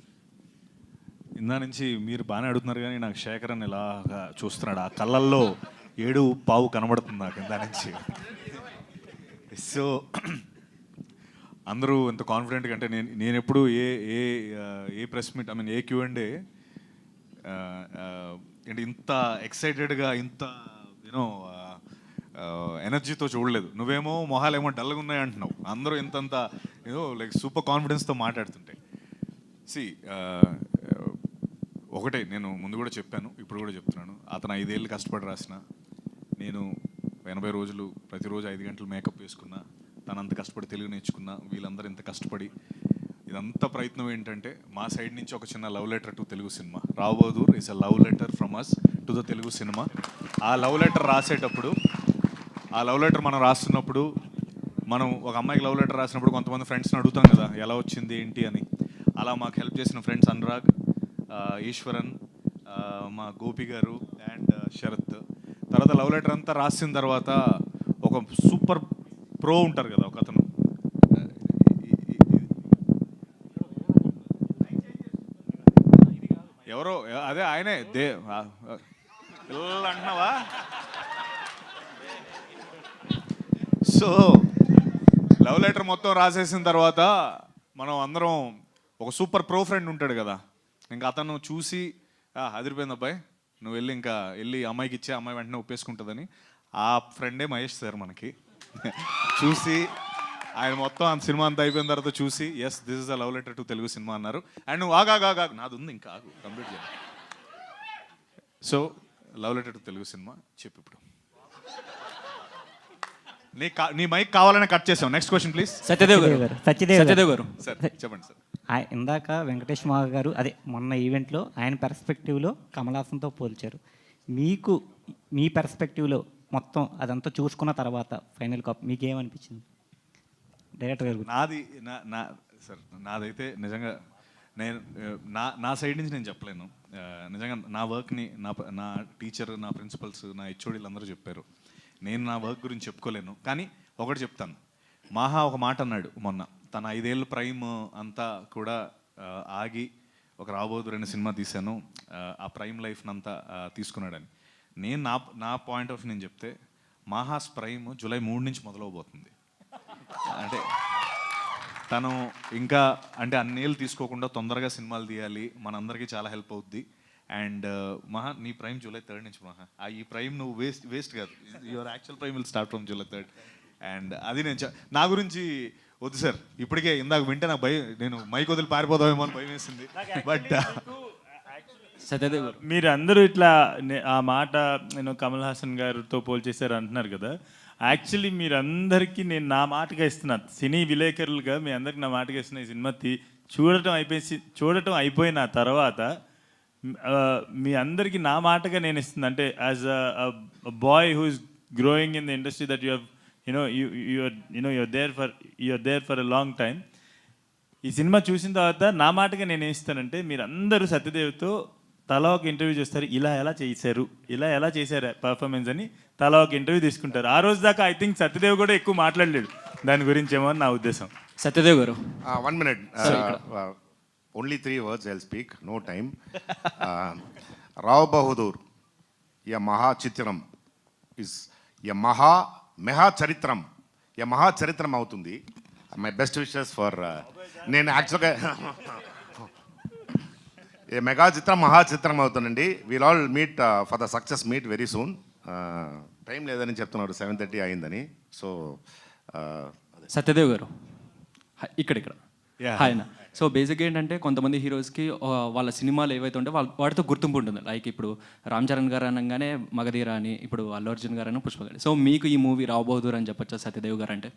ఇందా నుంచి మీరు బాగానే అడుగుతున్నారు, కానీ నాకు శేఖరన్ ఇలాగా చూస్తున్నాడు, ఆ కళ్ళల్లో 7 కనబడుతుంది నాకు ఇందా నుంచి. సో అందరూ ఎంత కాన్ఫిడెంట్గా, అంటే నేను ఎప్పుడు ఏ ప్రెస్ మీట్, ఐ మీన్ ఏ Q&A అంటే ఇంత ఎక్సైటెడ్గా, ఇంత యూనో ఎనర్జీతో చూడలేదు. నువ్వేమో మొహాలేమో డల్గా ఉన్నాయి అంటున్నావు, అందరూ ఇంతంత లైక్ సూపర్ కాన్ఫిడెన్స్తో మాట్లాడుతుంటే. ఒకటే నేను ముందు కూడా చెప్పాను, ఇప్పుడు కూడా చెప్తున్నాను, అతను 5 ఏళ్ళు కష్టపడి రాసిన, నేను 80 రోజులు ప్రతిరోజు 5 గంటలు మేకప్ వేసుకున్నా, తను అంత కష్టపడి తెలుగు నేర్చుకున్నా, వీళ్ళందరూ ఇంత కష్టపడి, ఇదంతా ప్రయత్నం ఏంటంటే మా సైడ్ నుంచి ఒక చిన్న love letter to Telugu cinema. రాబోదూర్ is a love letter from us to the Telugu cinema. ఆ లవ్ లెటర్ రాసేటప్పుడు, ఆ లవ్ లెటర్ మనం రాస్తున్నప్పుడు, మనం ఒక అమ్మాయికి లవ్ లెటర్ రాసినప్పుడు కొంతమంది ఫ్రెండ్స్ని అడుగుతాం కదా ఎలా వచ్చింది ఏంటి అని. అలా మాకు హెల్ప్ చేసిన ఫ్రెండ్స్ అనురాగ్, ఈశ్వరన్, మా గోపి గారు అండ్ శరత్. తర్వాత లవ్ లెటర్ అంతా రాసిన తర్వాత ఒక సూపర్ ప్రో ఉంటారు కదా ఒక అతను, ఎవరో అదే ఆయనే పిల్లలు అంటున్నావా. సో లవ్ లెటర్ మొత్తం రాసేసిన తర్వాత మనం అందరం, ఒక సూపర్ ప్రో ఫ్రెండ్ ఉంటాడు కదా, ఇంకా అతను చూసి అదిరిపోయింది అబ్బాయి, నువ్వు వెళ్ళి అమ్మాయికి ఇచ్చే, అమ్మాయి వెంటనే ఒప్పేసుకుంటుందని. ఆ ఫ్రెండే మహేష్ సార్ మనకి చూసి, ఆయన మొత్తం ఆ సినిమా అంతా అయిపోయిన తర్వాత చూసి, yes this is a love letter to Telugu cinema అన్నారు. అండ్ నువ్వు ఆగా నాది ఉంది ఇంకా ఆగు కంప్లీట్ చేయాలి. So love letter to Telugu cinema చెప్పు ఇప్పుడు. నీ మైక్ కావాలని కట్ చేసాం. Next question please. సత్యదేవ్ గారు సార్ చెప్పండి సార్. ఇందాక వెంకటేష్ మావ గారు అదే మొన్న ఈవెంట్లో ఆయన పెర్స్పెక్టివ్లో కమల్ హాసన్తో పోల్చారు. మీ పెర్స్పెక్టివ్లో మొత్తం అదంతా చూసుకున్న తర్వాత ఫైనల్ కాపీ మీకేమనిపించింది డైరెక్టర్ గారు? సార్ నాదైతే నిజంగా నేను నా సైడ్ నుంచి నేను చెప్పలేను. నిజంగా నా వర్క్ని నా టీచర్, నా ప్రిన్సిపల్స్, నా హెచ్ఓడీలు అందరూ చెప్పారు. నేను నా వర్క్ గురించి చెప్పుకోలేను, కానీ ఒకటి చెప్తాను. మాహా ఒక మాట అన్నాడు మొన్న, తన 5 ఏళ్ళ ప్రైమ్ అంతా కూడా ఆగి ఒక రాబోదు 2 సినిమా తీశాను, ఆ ప్రైమ్ లైఫ్ని అంతా తీసుకున్నాడని. నేను నా పాయింట్ ఆఫ్ నేను చెప్తే, మాహాస్ ప్రైమ్ జూలై 3 నుంచి మొదలవబోతుంది. అంటే తను ఇంకా అంటే అన్నేళ్ళు తీసుకోకుండా తొందరగా సినిమాలు తీయాలి, మనందరికీ చాలా హెల్ప్ అవుద్ది. అండ్ మహా నీ ప్రైమ్ జూలై 3 నుంచి మహా, ఈ ప్రైమ్ నువ్వు వేస్ట్ కాదు, your actual prime will start from July 3. And అది నేను నా గురించి వద్దు సార్, ఇప్పటికే ఇందాక వింటే నాకు నేను మైక్ వదిలి పారిపోదామేమో అని భయం వేసింది. బట్ మీరు అందరూ ఇట్లా ఆ మాట నేను కమల్ హాసన్ గారితో పోల్చేశారు అంటున్నారు కదా. యాక్చువల్లీ మీరందరికీ నేను నా మాటగా ఇస్తున్నాను, సినీ విలేకరులుగా మీ అందరికి నా మాటగా ఇస్తున్నా. ఈ సినిమా చూడటం అయిపోయిన తర్వాత మీ అందరికీ నా మాటగా నేను ఇస్తుంది అంటే as a boy who is growing in the industry that you have you're there for a long time. ఈ సినిమా చూసిన తర్వాత నా మాటగా నేను ఏం ఇస్తానంటే, మీరు అందరూ సత్యదేవ్తో తలా ఒక ఇంటర్వ్యూ చేస్తారు, ఇలా ఎలా చేశారు పర్ఫార్మెన్స్ అని తలా ఒక ఇంటర్వ్యూ తీసుకుంటారు. ఆ రోజు దాకా ఐ థింక్ సత్యదేవ్ కూడా ఎక్కువ మాట్లాడలేడు దాని గురించి ఏమో అని నా ఉద్దేశం. సత్యదేవ్ గారు 1 minute. Only 3 words I'll speak, no time. Rao Bahadur, ya Maha Chitram is ya Maha Charitram అవుతుంది. My best wishes for నేను యాక్చువల్గా ఏ మెగా చిత్రం మహా చిత్రం అవుతుందండి. We'll all meet for the success meet very soon. Time లేదని చెప్తున్నారు, 7:30 అయిందని. సో సత్యదేవ్ గారు ఇక్కడ హాయ్ నా. సో బేసిక్గా ఏంటంటే కొంతమంది హీరోస్కి వాళ్ళ సినిమాలు ఏవైతే ఉంటే వాటితో గుర్తింపు ఉంటుంది. లైక్ ఇప్పుడు రామ్ చరణ్ గారు అనగానే మగధీర అని, ఇప్పుడు అల్లు అర్జున్ గారు అని పుష్ప గారు. సో మీకు ఈ మూవీ రావ్ బహదూర్ అని చెప్పొచ్చా సత్యదేవ్ గారు అంటే?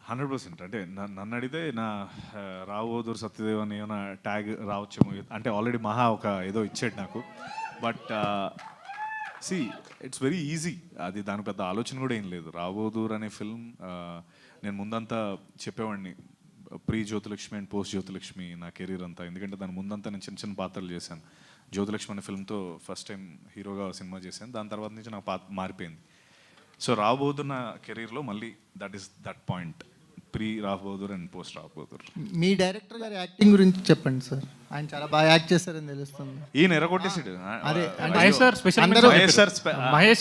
100%. అంటే నన్ను అడిగితే నా రావ్ బహదూర్ సత్యదేవ్ అని ఏమైనా ట్యాగ్ రావచ్చేమో. అంటే ఆల్రెడీ మహా ఒక ఏదో ఇచ్చాడు నాకు. But see it's very easy. అది దాని పెద్ద ఆలోచన కూడా ఏం లేదు. రావ్ బహదూర్ అనే ఫిల్మ్ నేను ముందంతా చెప్పేవాడిని, pre Jyothilakshmi and post Jyothilakshmi నా కెరీర్ అంతా. ఎందుకంటే దాని ముందంతా నేను చిన్న చిన్న పాత్రలు చేశాను. జ్యోతిలక్ష్మి అనే ఫిల్మ్తో ఫస్ట్ టైం హీరోగా సినిమా చేశాను. దాని తర్వాత నుంచి నాకు పాత్ర మారిపోయింది. సో రావ్ బహదూర్ నా కెరీర్లో మళ్ళీ that point, pre Rao Bahadur and post Rao Bahadur. Me director గారి యాక్టింగ్ గురించి చెప్పండి సార్. ఆయన చాలా బాగా యాక్ట్ చేశారని తెలుస్తుంది. ఈయన ఎరగొట్టేసాడు. అదే మహేష్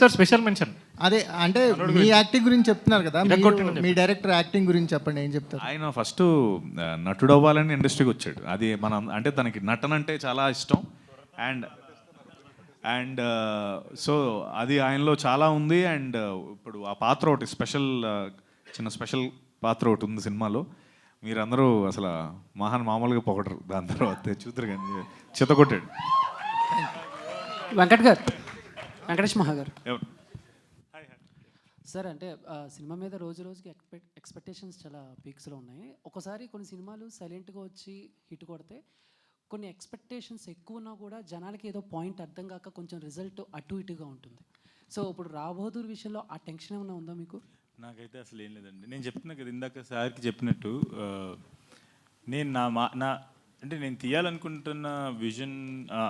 సార్ స్పెషల్ మెన్షన్. అదే అంటే మీ యాక్టింగ్ గురించి చెప్తున్నారు కదా, మీ డైరెక్టర్ యాక్టింగ్ గురించి చెప్పండి, ఏం చెప్తారు? ఆయన ఫస్ట్ నటుడు అవ్వాలని ఇండస్ట్రీకి వచ్చాడు. అది మనం అంటే తనకి నటన అంటే చాలా ఇష్టం. అండ్ సో అది ఆయనలో చాలా ఉంది. అండ్ ఇప్పుడు ఆ పాత్ర ఒకటి చిన్న స్పెషల్ పాత్ర ఒకటి ఉంది సినిమాలో. మీరందరూ అసలు మామూలుగా పొగడరు. దాని తర్వాత చూద్దరు కానీ చితకొట్టాడు. వెంకటేష్ మహా గారు సార్, అంటే సినిమా మీద రోజుకి ఎక్స్పెక్టేషన్స్ చాలా పీక్స్లో ఉన్నాయి. ఒకసారి కొన్ని సినిమాలు సైలెంట్గా వచ్చి హిట్ కొడితే, కొన్ని ఎక్స్పెక్టేషన్స్ ఎక్కువ ఉన్నా కూడా జనాలకి ఏదో పాయింట్ అర్థం కాక కొంచెం రిజల్ట్ అటు ఇటుగా ఉంటుంది. సో ఇప్పుడు రావ్ బహదూర్ విషయంలో ఆ టెన్షన్ ఏమైనా ఉందా మీకు? నాకైతే అసలు ఏం లేదండి. నేను చెప్తున్నా కదా ఇందాక సార్కి చెప్పినట్టు, నేను అంటే నేను తీయాలనుకుంటున్న విజన్,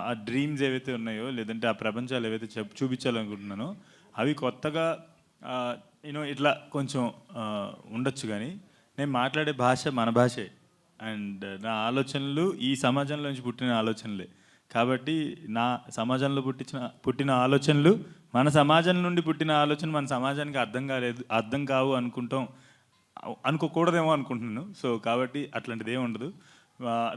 ఆ డ్రీమ్స్ ఏవైతే ఉన్నాయో, లేదంటే ఆ ప్రపంచాలు ఏవైతే చూపించాలనుకుంటున్నానో అవి కొత్తగా ఇట్లా కొంచెం ఉండొచ్చు. కానీ నేను మాట్లాడే భాష మన భాషే. అండ్ నా ఆలోచనలు ఈ సమాజంలో నుంచి పుట్టిన ఆలోచనలే. కాబట్టి నా సమాజంలో పుట్టిన ఆలోచనలు, మన సమాజం నుండి పుట్టిన ఆలోచన మన సమాజానికి అర్థం కావు అనుకోకూడదేమో అనుకుంటున్నాను. సో కాబట్టి అట్లాంటిది ఏమి ఉండదు.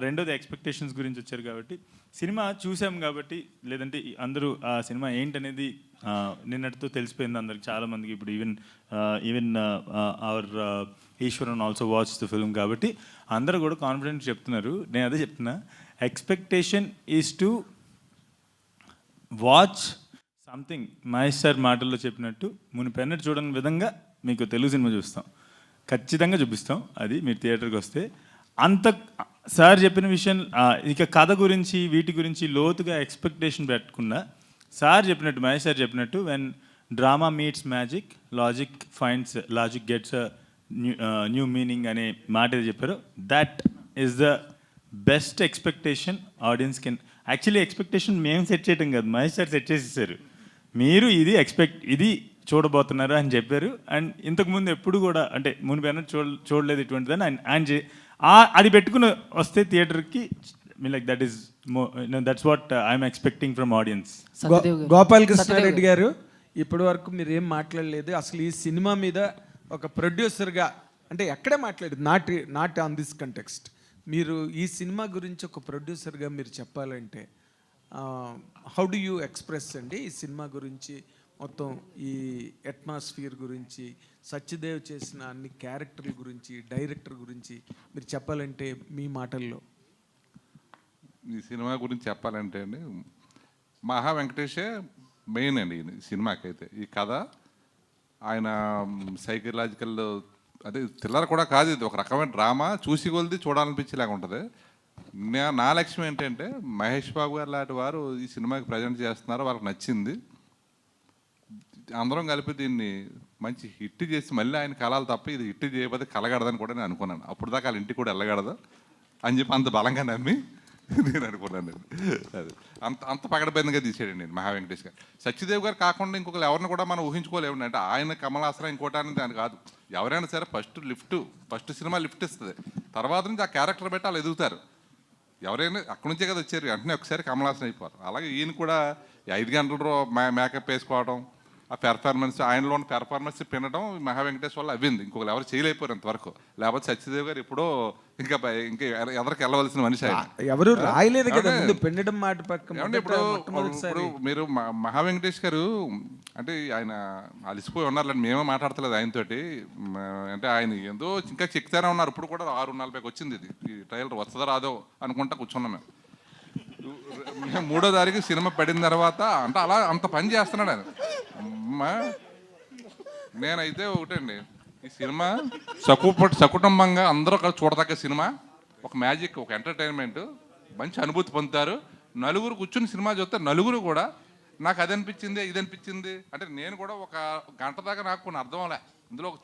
రెండోది ఎక్స్పెక్టేషన్స్ గురించి వచ్చారు కాబట్టి, సినిమా చూసాం కాబట్టి, లేదంటే అందరూ ఆ సినిమా ఏంటనేది నిన్నటితో తెలిసిపోయింది అందరికి, చాలామందికి. ఇప్పుడు even our Eswaran also watch the film. కాబట్టి అందరూ కూడా కాన్ఫిడెంట్ చెప్తున్నారు. నేను అదే చెప్తున్నా, expectation is to watch something. Mahesh sir మాటల్లో చెప్పినట్టు, మునిపెన్నట్టు చూడని విధంగా మీకు తెలుగు సినిమా చూస్తాం, ఖచ్చితంగా చూపిస్తాం. అది మీరు థియేటర్కి వస్తే. అంత సార్ చెప్పిన విషయం, ఇక కథ గురించి వీటి గురించి లోతుగా ఎక్స్పెక్టేషన్ పెట్టకుండా, సార్ చెప్పినట్టు, మహేష్ సార్ చెప్పినట్టు, when drama meets magic, logic gets new meaning అనే మాట ఏది చెప్పారో, that is the best expectation audience can. Actually expectation మేము సెట్ చేయటం కాదు, మహేష్ సార్ సెట్ చేసేసారు. మీరు ఇది చూడబోతున్నారు అని చెప్పారు. అండ్ ఇంతకుముందు ఎప్పుడు కూడా, అంటే మునిపైన చూడలేదు ఇటువంటిదని ఆయన అది పెట్టుకుని వస్తే థియేటర్కి, like that's what I'm expecting from audience. Gopalakrishnareddy గారు, ఇప్పటి వరకు మీరు ఏం మాట్లాడలేదు. అసలు ఈ సినిమా మీద ఒక ప్రొడ్యూసర్గా, అంటే ఎక్కడే మాట్లాడేది, నాట్ ఆన్ దిస్ కంటెక్స్ట్. మీరు ఈ సినిమా గురించి ఒక ప్రొడ్యూసర్గా మీరు చెప్పాలంటే హౌ డు యూ ఎక్స్ప్రెస్ అండి ఈ సినిమా గురించి, మొత్తం ఈ అట్మాస్ఫియర్ గురించి, సత్యదేవ్ చేసిన అన్ని క్యారెక్టర్ల గురించి, డైరెక్టర్ గురించి మీరు చెప్పాలంటే మీ మాటల్లో? ఈ సినిమా గురించి చెప్పాలంటే అండి, మహా వెంకటేషే మెయిన్ అండి ఈ సినిమాకైతే. ఈ కథ ఆయన సైకలాజికల్, అదే థ్రిల్లర్ కూడా కాదు, ఇది ఒక రకమైన డ్రామా. చూసి కొలిది చూడాలనిపించేలాగా ఉంటుంది. నా లక్ష్యం ఏంటంటే మహేష్ బాబు గారు లాంటి వారు ఈ సినిమాకి ప్రజెంట్ చేస్తున్నారు, వాళ్ళకి నచ్చింది, అందరం కలిపి దీన్ని మంచి హిట్ చేసి మళ్ళీ ఆయన కలాలి తప్ప ఇది హిట్ చేయకపోతే కలగడదని కూడా నేను అనుకున్నాను. అప్పుడు దాకా వాళ్ళ ఇంటికి కూడా వెళ్ళగడదు అని చెప్పి అంత బలంగా నమ్మి నేను అనుకున్నాను. అది అంత పగడబందిగా తీసాడండి నేను మహా వెంకటేష్ గారు. సత్యదేవ్ గారు కాకుండా ఇంకొకరు ఎవరిని కూడా మనం ఊహించుకోలేము. అంటే ఆయన కమల్ హాసన్ ఇంకోటి అనేది దాని కాదు. ఎవరైనా సరే ఫస్ట్ సినిమా లిఫ్ట్ ఇస్తుంది, తర్వాత నుంచి ఆ క్యారెక్టర్ పెట్టి వాళ్ళు ఎదుగుతారు. ఎవరైనా అక్కడి నుంచే కదా వచ్చారు, వెంటనే ఒకసారి కమల్ హాసన్ అయిపోరు. అలాగే ఈయన కూడా 5 గంటలు మేకప్ వేసుకోవడం, ఆ పెర్ఫార్మెన్స్, ఆయనలో ఉన్న పెర్ఫార్మెన్స్ పినడం మహా వెంకటేష్ వల్ల అవ్వింది. ఇంకొకరు ఎవరు చేయలేకపోయారు ఇంతవరకు. లేకపోతే సత్యదేవ్ గారు ఎప్పుడో ఇంకా ఎదరికి వెళ్ళవలసిన మనిషి ఆయన. ఎవరు రాయలేదు కదా ముందు పెండడం మాట పక్కన. ఇప్పుడు మీరు మహా వెంకటేష్ గారు అంటే ఆయన అలసిపోయి ఉన్నారులేండి, మేమే మాట్లాడతలేదు ఆయనతోటి. అంటే ఆయన ఏదో ఇంకా చెక్తానే ఉన్నారు. ఇప్పుడు కూడా 6:40 వచ్చింది ఇది, ఈ ట్రైలర్ వస్తుందో రాదో అనుకుంటా కూర్చున్నాం మేము. 3వ తారీఖు సినిమా పడిన తర్వాత అంటే అలా అంత పని చేస్తున్నాడు ఆయన. నేనైతే ఒకటండి, ఈ సినిమా సకుటుంబంగా అందరూ కలిసి చూడదగ్గ సినిమా. ఒక మ్యాజిక్, ఒక ఎంటర్టైన్మెంట్, మంచి అనుభూతి పొందుతారు. నలుగురు కూర్చుని సినిమా చూస్తే నలుగురు కూడా నాకు అది అనిపించింది ఇది అనిపించింది అంటే నేను కూడా ఒక గంట దాకా నాకు కొన్ని అర్థం అవలే. ఇందులో ఒక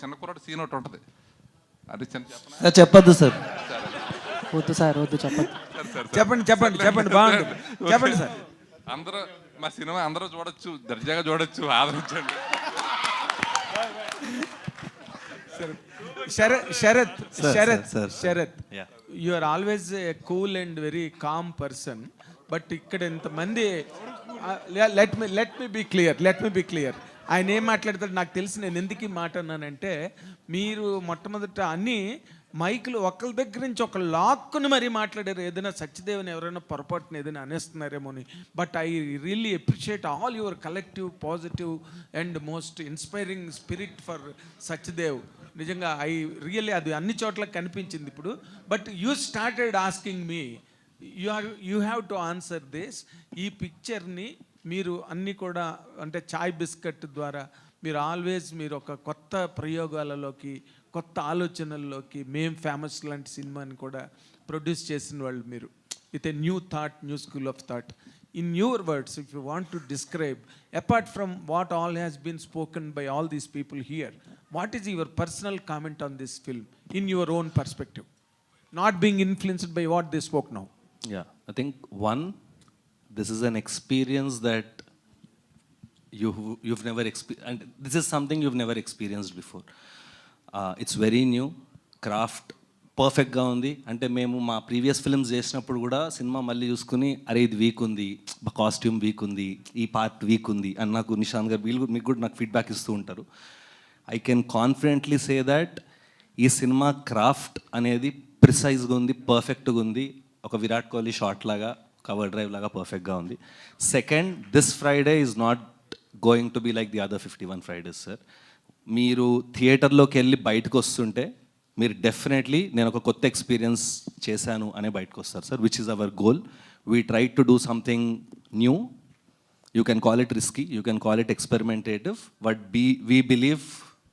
చిన్న కూర సీన్ ఒకటి ఉంటుంది. అది చెప్పద్దు సార్. వద్దు సార్, వద్దు చెప్పండి బాగుంటుంది, చెప్పండి సార్. అందరూ మా సినిమా అందరూ చూడొచ్చు, దర్జాగా చూడొచ్చు, ఆదరించండి. Sharath, you are always a cool and very calm person. But ఇక్కడ ఇంతమంది, లెట్ మీ బి క్లియర్. ఆయన ఏం మాట్లాడతాడు నాకు తెలిసి. నేను ఎందుకు ఈ మాట అన్నానంటే, మీరు మొట్టమొదట అన్నీ మైకులు ఒకళ్ళ దగ్గర నుంచి ఒక లాక్కుని మరీ మాట్లాడారు. ఏదైనా సత్యదేవ్ని ఎవరైనా పొరపాటున ఏదైనా అనేస్తున్నారేమో అని. But I really appreciate all your collective positive and most inspiring spirit for Satyadev. నిజంగా రియల్లీ అది అన్ని చోట్ల కనిపించింది ఇప్పుడు. But you started asking me, you have to answer this. ఈ పిక్చర్ని మీరు అన్నీ కూడా అంటే చాయ్ బిస్కెట్ ద్వారా మీరు ఒక కొత్త ప్రయోగాలలోకి, కొత్త ఆలోచనల్లోకి, మేం ఫేమస్ లాంటి సినిమాని కూడా ప్రొడ్యూస్ చేసిన వాళ్ళు మీరు. With a new school of thought. In your words, if you want to describe, apart from what all has been spoken by all these people here, what is your personal comment on this film in your own perspective, not being influenced by what they spoke now? I think one, this is an experience that you've never experienced, and this is something you've never experienced before. It's very new. Craft పర్ఫెక్ట్గా ఉంది. అంటే మేము మా previous films చేసినప్పుడు కూడా cinema మళ్ళీ చూసుకుని అరే ఇది వీక్ ఉంది, కాస్ట్యూమ్ వీక్ ఉంది, ఈ పార్ట్ వీక్ ఉంది అని నాకు నిశాంత్ గారు మీకు కూడా నాకు ఫీడ్బ్యాక్ ఇస్తూ ఉంటారు. I can confidently say that ఈ సినిమా క్రాఫ్ట్ అనేది ప్రిసైజ్గా ఉంది, పర్ఫెక్ట్గా ఉంది. ఒక విరాట్ కోహ్లీ షాట్ లాగా, కవర్ డ్రైవ్ లాగా పర్ఫెక్ట్గా ఉంది. Second, this Friday is not going to be like the other 51 Fridays sir. మీరు థియేటర్లోకి వెళ్ళి బయటకు వస్తుంటే మీరు డెఫినెట్లీ నేను ఒక కొత్త ఎక్స్పీరియన్స్ చేశాను అనే బయటకు వస్తారు sir, which is our goal. We try to do something new. You can call it risky, you can call it experimentative, but we believe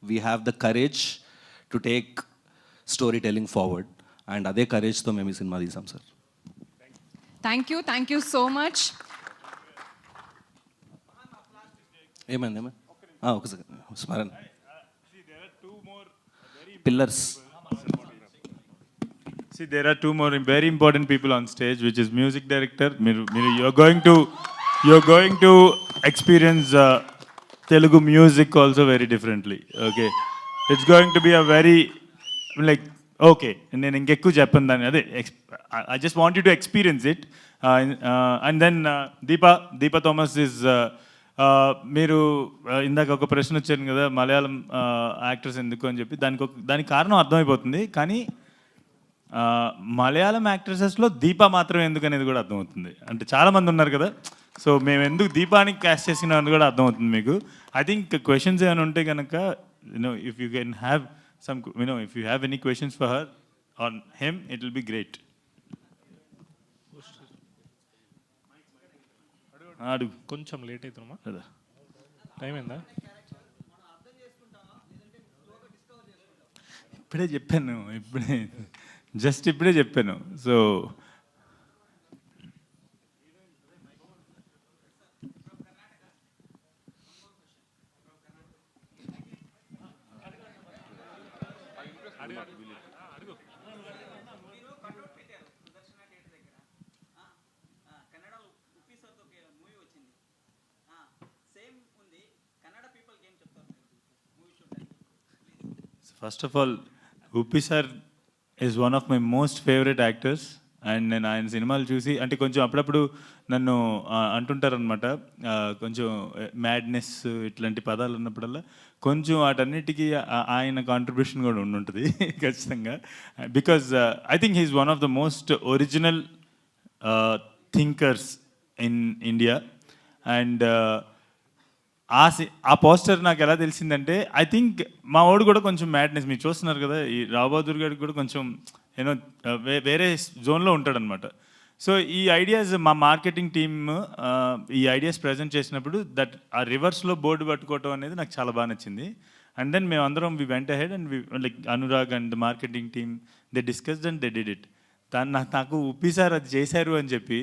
we have the courage to take story telling forward. And అదే కరేజ్తో మేము ఈ సినిమా తీసాం sir. Thank you so much. ఏమైంది ఒక second స్మరణ. Pillars. See, there are two more very important people on stage, which is music director. You're going to experience Telugu music also very differently. Okay, it's going to be a very okay. నేను ఇంకెక్కువ చెప్పను దాన్ని. అదే I just want you to experience it. And then Deepa Thomas is మీరు ఇందాక ఒక ప్రశ్న వచ్చాను కదా, మలయాళం యాక్టర్స్ ఎందుకు అని చెప్పి. దానికి కారణం అర్థమైపోతుంది. కానీ మలయాళం యాక్ట్రెసెస్లో దీపా మాత్రం ఎందుకు అనేది కూడా అర్థమవుతుంది. అంటే చాలామంది ఉన్నారు కదా, సో మేము ఎందుకు దీపాని క్యాస్ట్ చేసినాం అని కూడా అర్థమవుతుంది మీకు. ఐ థింక్ క్వశ్చన్స్ ఏమైనా ఉంటే కనుక if you can have some if you have any questions for her on him, it will be great. అడుగు. కొంచెం లేట్ అవుతుందమ్మా, టైం ఏందా? ఇప్పుడే చెప్పాను, ఇప్పుడే జస్ట్ ఇప్పుడే చెప్పాను. So first of all Uppi sir is one of my most favourite actors. And నేను ఆయన సినిమాలు చూసి అంటే కొంచెం అప్పుడప్పుడు నన్ను అంటుంటారనమాట, కొంచెం మ్యాడ్నెస్ ఇట్లాంటి పదాలు ఉన్నప్పుడల్లా కొంచెం వాటన్నిటికీ ఆయన కాంట్రిబ్యూషన్ కూడా ఉండుంటుంది ఖచ్చితంగా. Because I think he's one of the most original thinkers in India. And ఆ పోస్టర్ నాకు ఎలా తెలిసిందంటే, ఐ థింక్ మా వాడు కూడా కొంచెం మ్యాడ్నెస్, మీరు చూస్తున్నారు కదా, ఈ రావు బహదూర్ గారికి కూడా కొంచెం యూనో వేరే జోన్లో ఉంటాడనమాట. సో ఈ ఐడియాస్ మా మార్కెటింగ్ టీమ్ ఈ ఐడియాస్ ప్రజెంట్ చేసినప్పుడు దట్ ఆ రివర్స్లో బోర్డు పట్టుకోవటం అనేది నాకు చాలా బాగా నచ్చింది. అండ్ దెన్ మేము అందరం వి వెంట ahead and like Anurag and marketing team they discussed and they did it. నాకు ఉప్పి సార్ అది చేశారు అని చెప్పి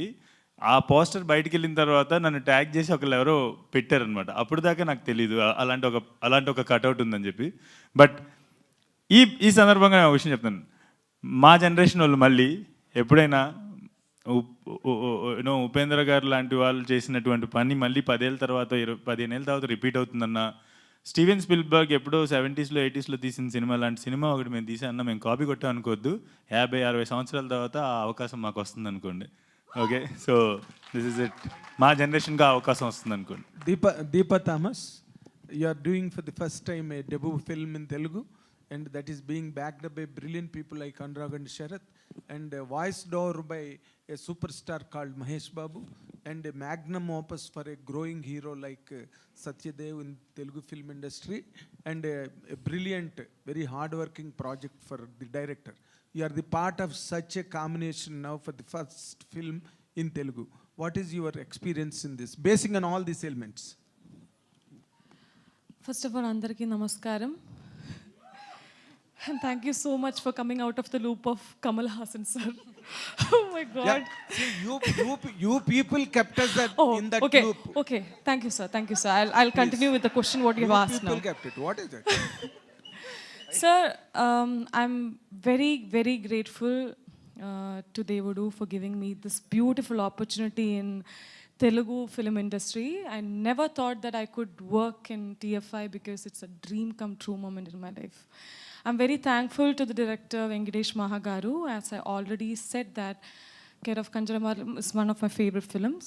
ఆ పోస్టర్ బయటికి వెళ్ళిన తర్వాత నన్ను ట్యాగ్ చేసి ఒకళ్ళు ఎవరో పెట్టారనమాట. అప్పుడు దాకా నాకు తెలీదు అలాంటి ఒక కటౌట్ ఉందని చెప్పి. బట్ ఈ సందర్భంగా నేను ఒక విషయం చెప్తాను. మా జనరేషన్ వాళ్ళు మళ్ళీ ఎప్పుడైనా ఉపేంద్ర గారు లాంటి వాళ్ళు చేసినటువంటి పని మళ్ళీ 10 ఏళ్ళ తర్వాత 15 ఏళ్ళ తర్వాత రిపీట్ అవుతుందన్న, స్టీవెన్ స్పిల్బర్గ్ ఎప్పుడో 70s, 80s తీసిన సినిమా లాంటి సినిమా ఒకటి మేము తీసామన్నా మేము కాపీ కొట్టాం అనుకోవద్దు. 50-60 సంవత్సరాల తర్వాత ఆ అవకాశం మాకు వస్తుంది అనుకోండి. Okay, so this is it. మా జనరేషన్గా అవకాశం వస్తుంది అనుకోండి. Deepa Thomas, you are doing for the first time a debut film in Telugu, and that is being backed up by brilliant people like Anurag and Sharath, and voiced over by a superstar called Mahesh Babu, and a magnum opus for a growing hero like Satyadev in Telugu film industry, and a brilliant, very hard-working project for the director. You are the part of such a combination now for the first film in Telugu. What is your experience in this, basing on all these elements? First of all, andarki namaskaram. And thank you so much for coming out of the loop of Kamal Haasan sir. Oh my God. Yeah. See, you people kept us in that okay, loop. Okay, thank you sir. I'll continue with the question what you've asked now. You people kept it. What is it? Sir, I'm very, very grateful to Devudu for giving me this beautiful opportunity in Telugu film industry. I never thought that I could work in TFI because it's a dream come true moment in my life. I'm very thankful to the director Venkatesh Mahagaru. As I already said that Care of Kanjaramalam is one of my favorite films.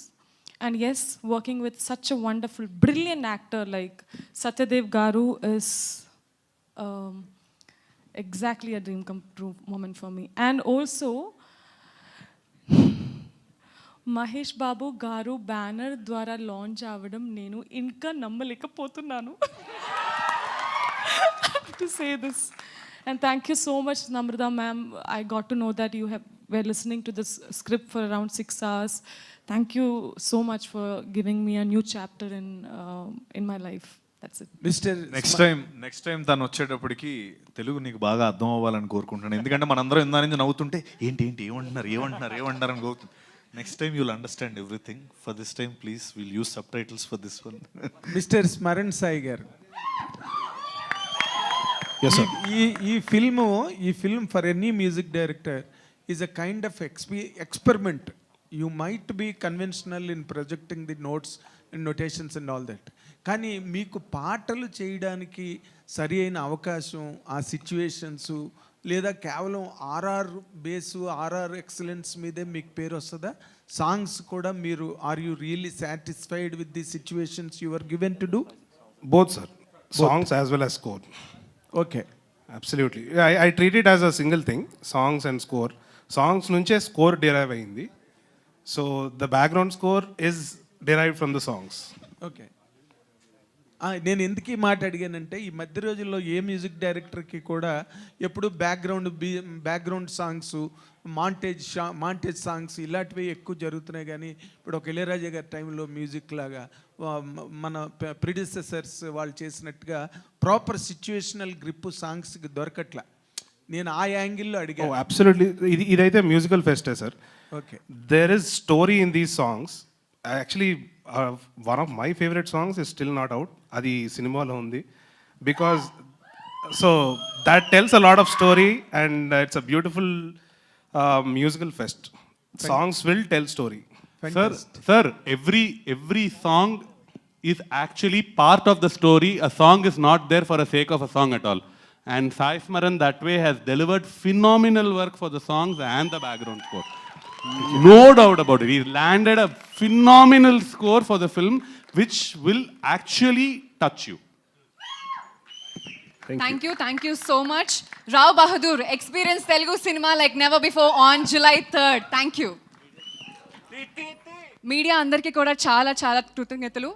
And yes, working with such a wonderful, brilliant actor like Satyadev Garu is exactly a dream come true moment for me. And also, Mahesh Babu Garu banner ద్వారా launch అవ్వడం నేను ఇంకా నమ్మలేకపోతున్నాను. To say this. And thank you so much, Namrata ma'am. I got to know that you were listening to this script for around 6 hours. Thank you so much for giving me a new chapter in my life. That's it. Mr. Next time తను వచ్చేటప్పటికి తెలుగు నీకు బాగా అర్థం అవ్వాలని కోరుకుంటున్నాను. ఎందుకంటే మనందరం ఇందా నుంచి నవ్వుతుంటే ఏంటి ఏమంటున్నారు అని కోరుతుంది. Next time you'll understand everything. For this time please will use subtitles for this one. Mister Smaran Sai garu, ఈ film for any music director is a kind of experiment. You might be conventional in projecting the notes and notations and all that, కానీ మీకు పాటలు చేయడానికి సరి అయిన అవకాశం, ఆ situations, లేదా కేవలం ఆర్ఆర్ బేసు, ఆర్ఆర్ ఎక్సలెన్స్ మీదే మీకు పేరు వస్తుందా? సాంగ్స్ కూడా మీరు are you really satisfied with the situations you are given to do? Both, sir. Songs as well as score. Okay. Absolutely. I treat it as a single thing, songs and score. Songs nunche score derive ayindi. So the background score is derived from the songs. Okay. నేను ఎందుకు ఈ మాట అడిగానంటే, ఈ మధ్య రోజుల్లో ఏ music డైరెక్టర్కి కూడా ఎప్పుడు బ్యాక్గ్రౌండ్ సాంగ్స్, మాంటేజ్ సాంగ్స్ ఇలాంటివి ఎక్కువ జరుగుతున్నాయి. కానీ ఇప్పుడు ఒక ఇళయరాజా గారి టైంలో మ్యూజిక్ లాగా మన ప్రిడిసెసర్స్ వాళ్ళు చేసినట్టుగా ప్రాపర్ సిచ్యువేషనల్ గ్రిప్ సాంగ్స్కి దొరకట్లా. నేను ఆ యాంగిల్లో ఓ అడిగాను. అబ్సల్యూట్లీ. ఇదైతే మ్యూజికల్ ఫెస్టే sir. Okay. There is story in these songs. Actually one of my favourite songs is still not out. అది సినిమాలో ఉంది. Because so that tells a lot of story and it's a beautiful musical fest. Songs will tell story. Sir, every song is actually part of the story. A song is not there for the sake of a song at all. And Sai Smaran that way has delivered phenomenal work for the songs and the background score. No doubt about it. He's landed a phenomenal score for the film, which will actually touch you. Thank you so much. Rao Bahadur, experience Telugu cinema like never before on July 3rd. Thank you. Media అందరికీ కూడా చాలా చాలా కృతజ్ఞతలు.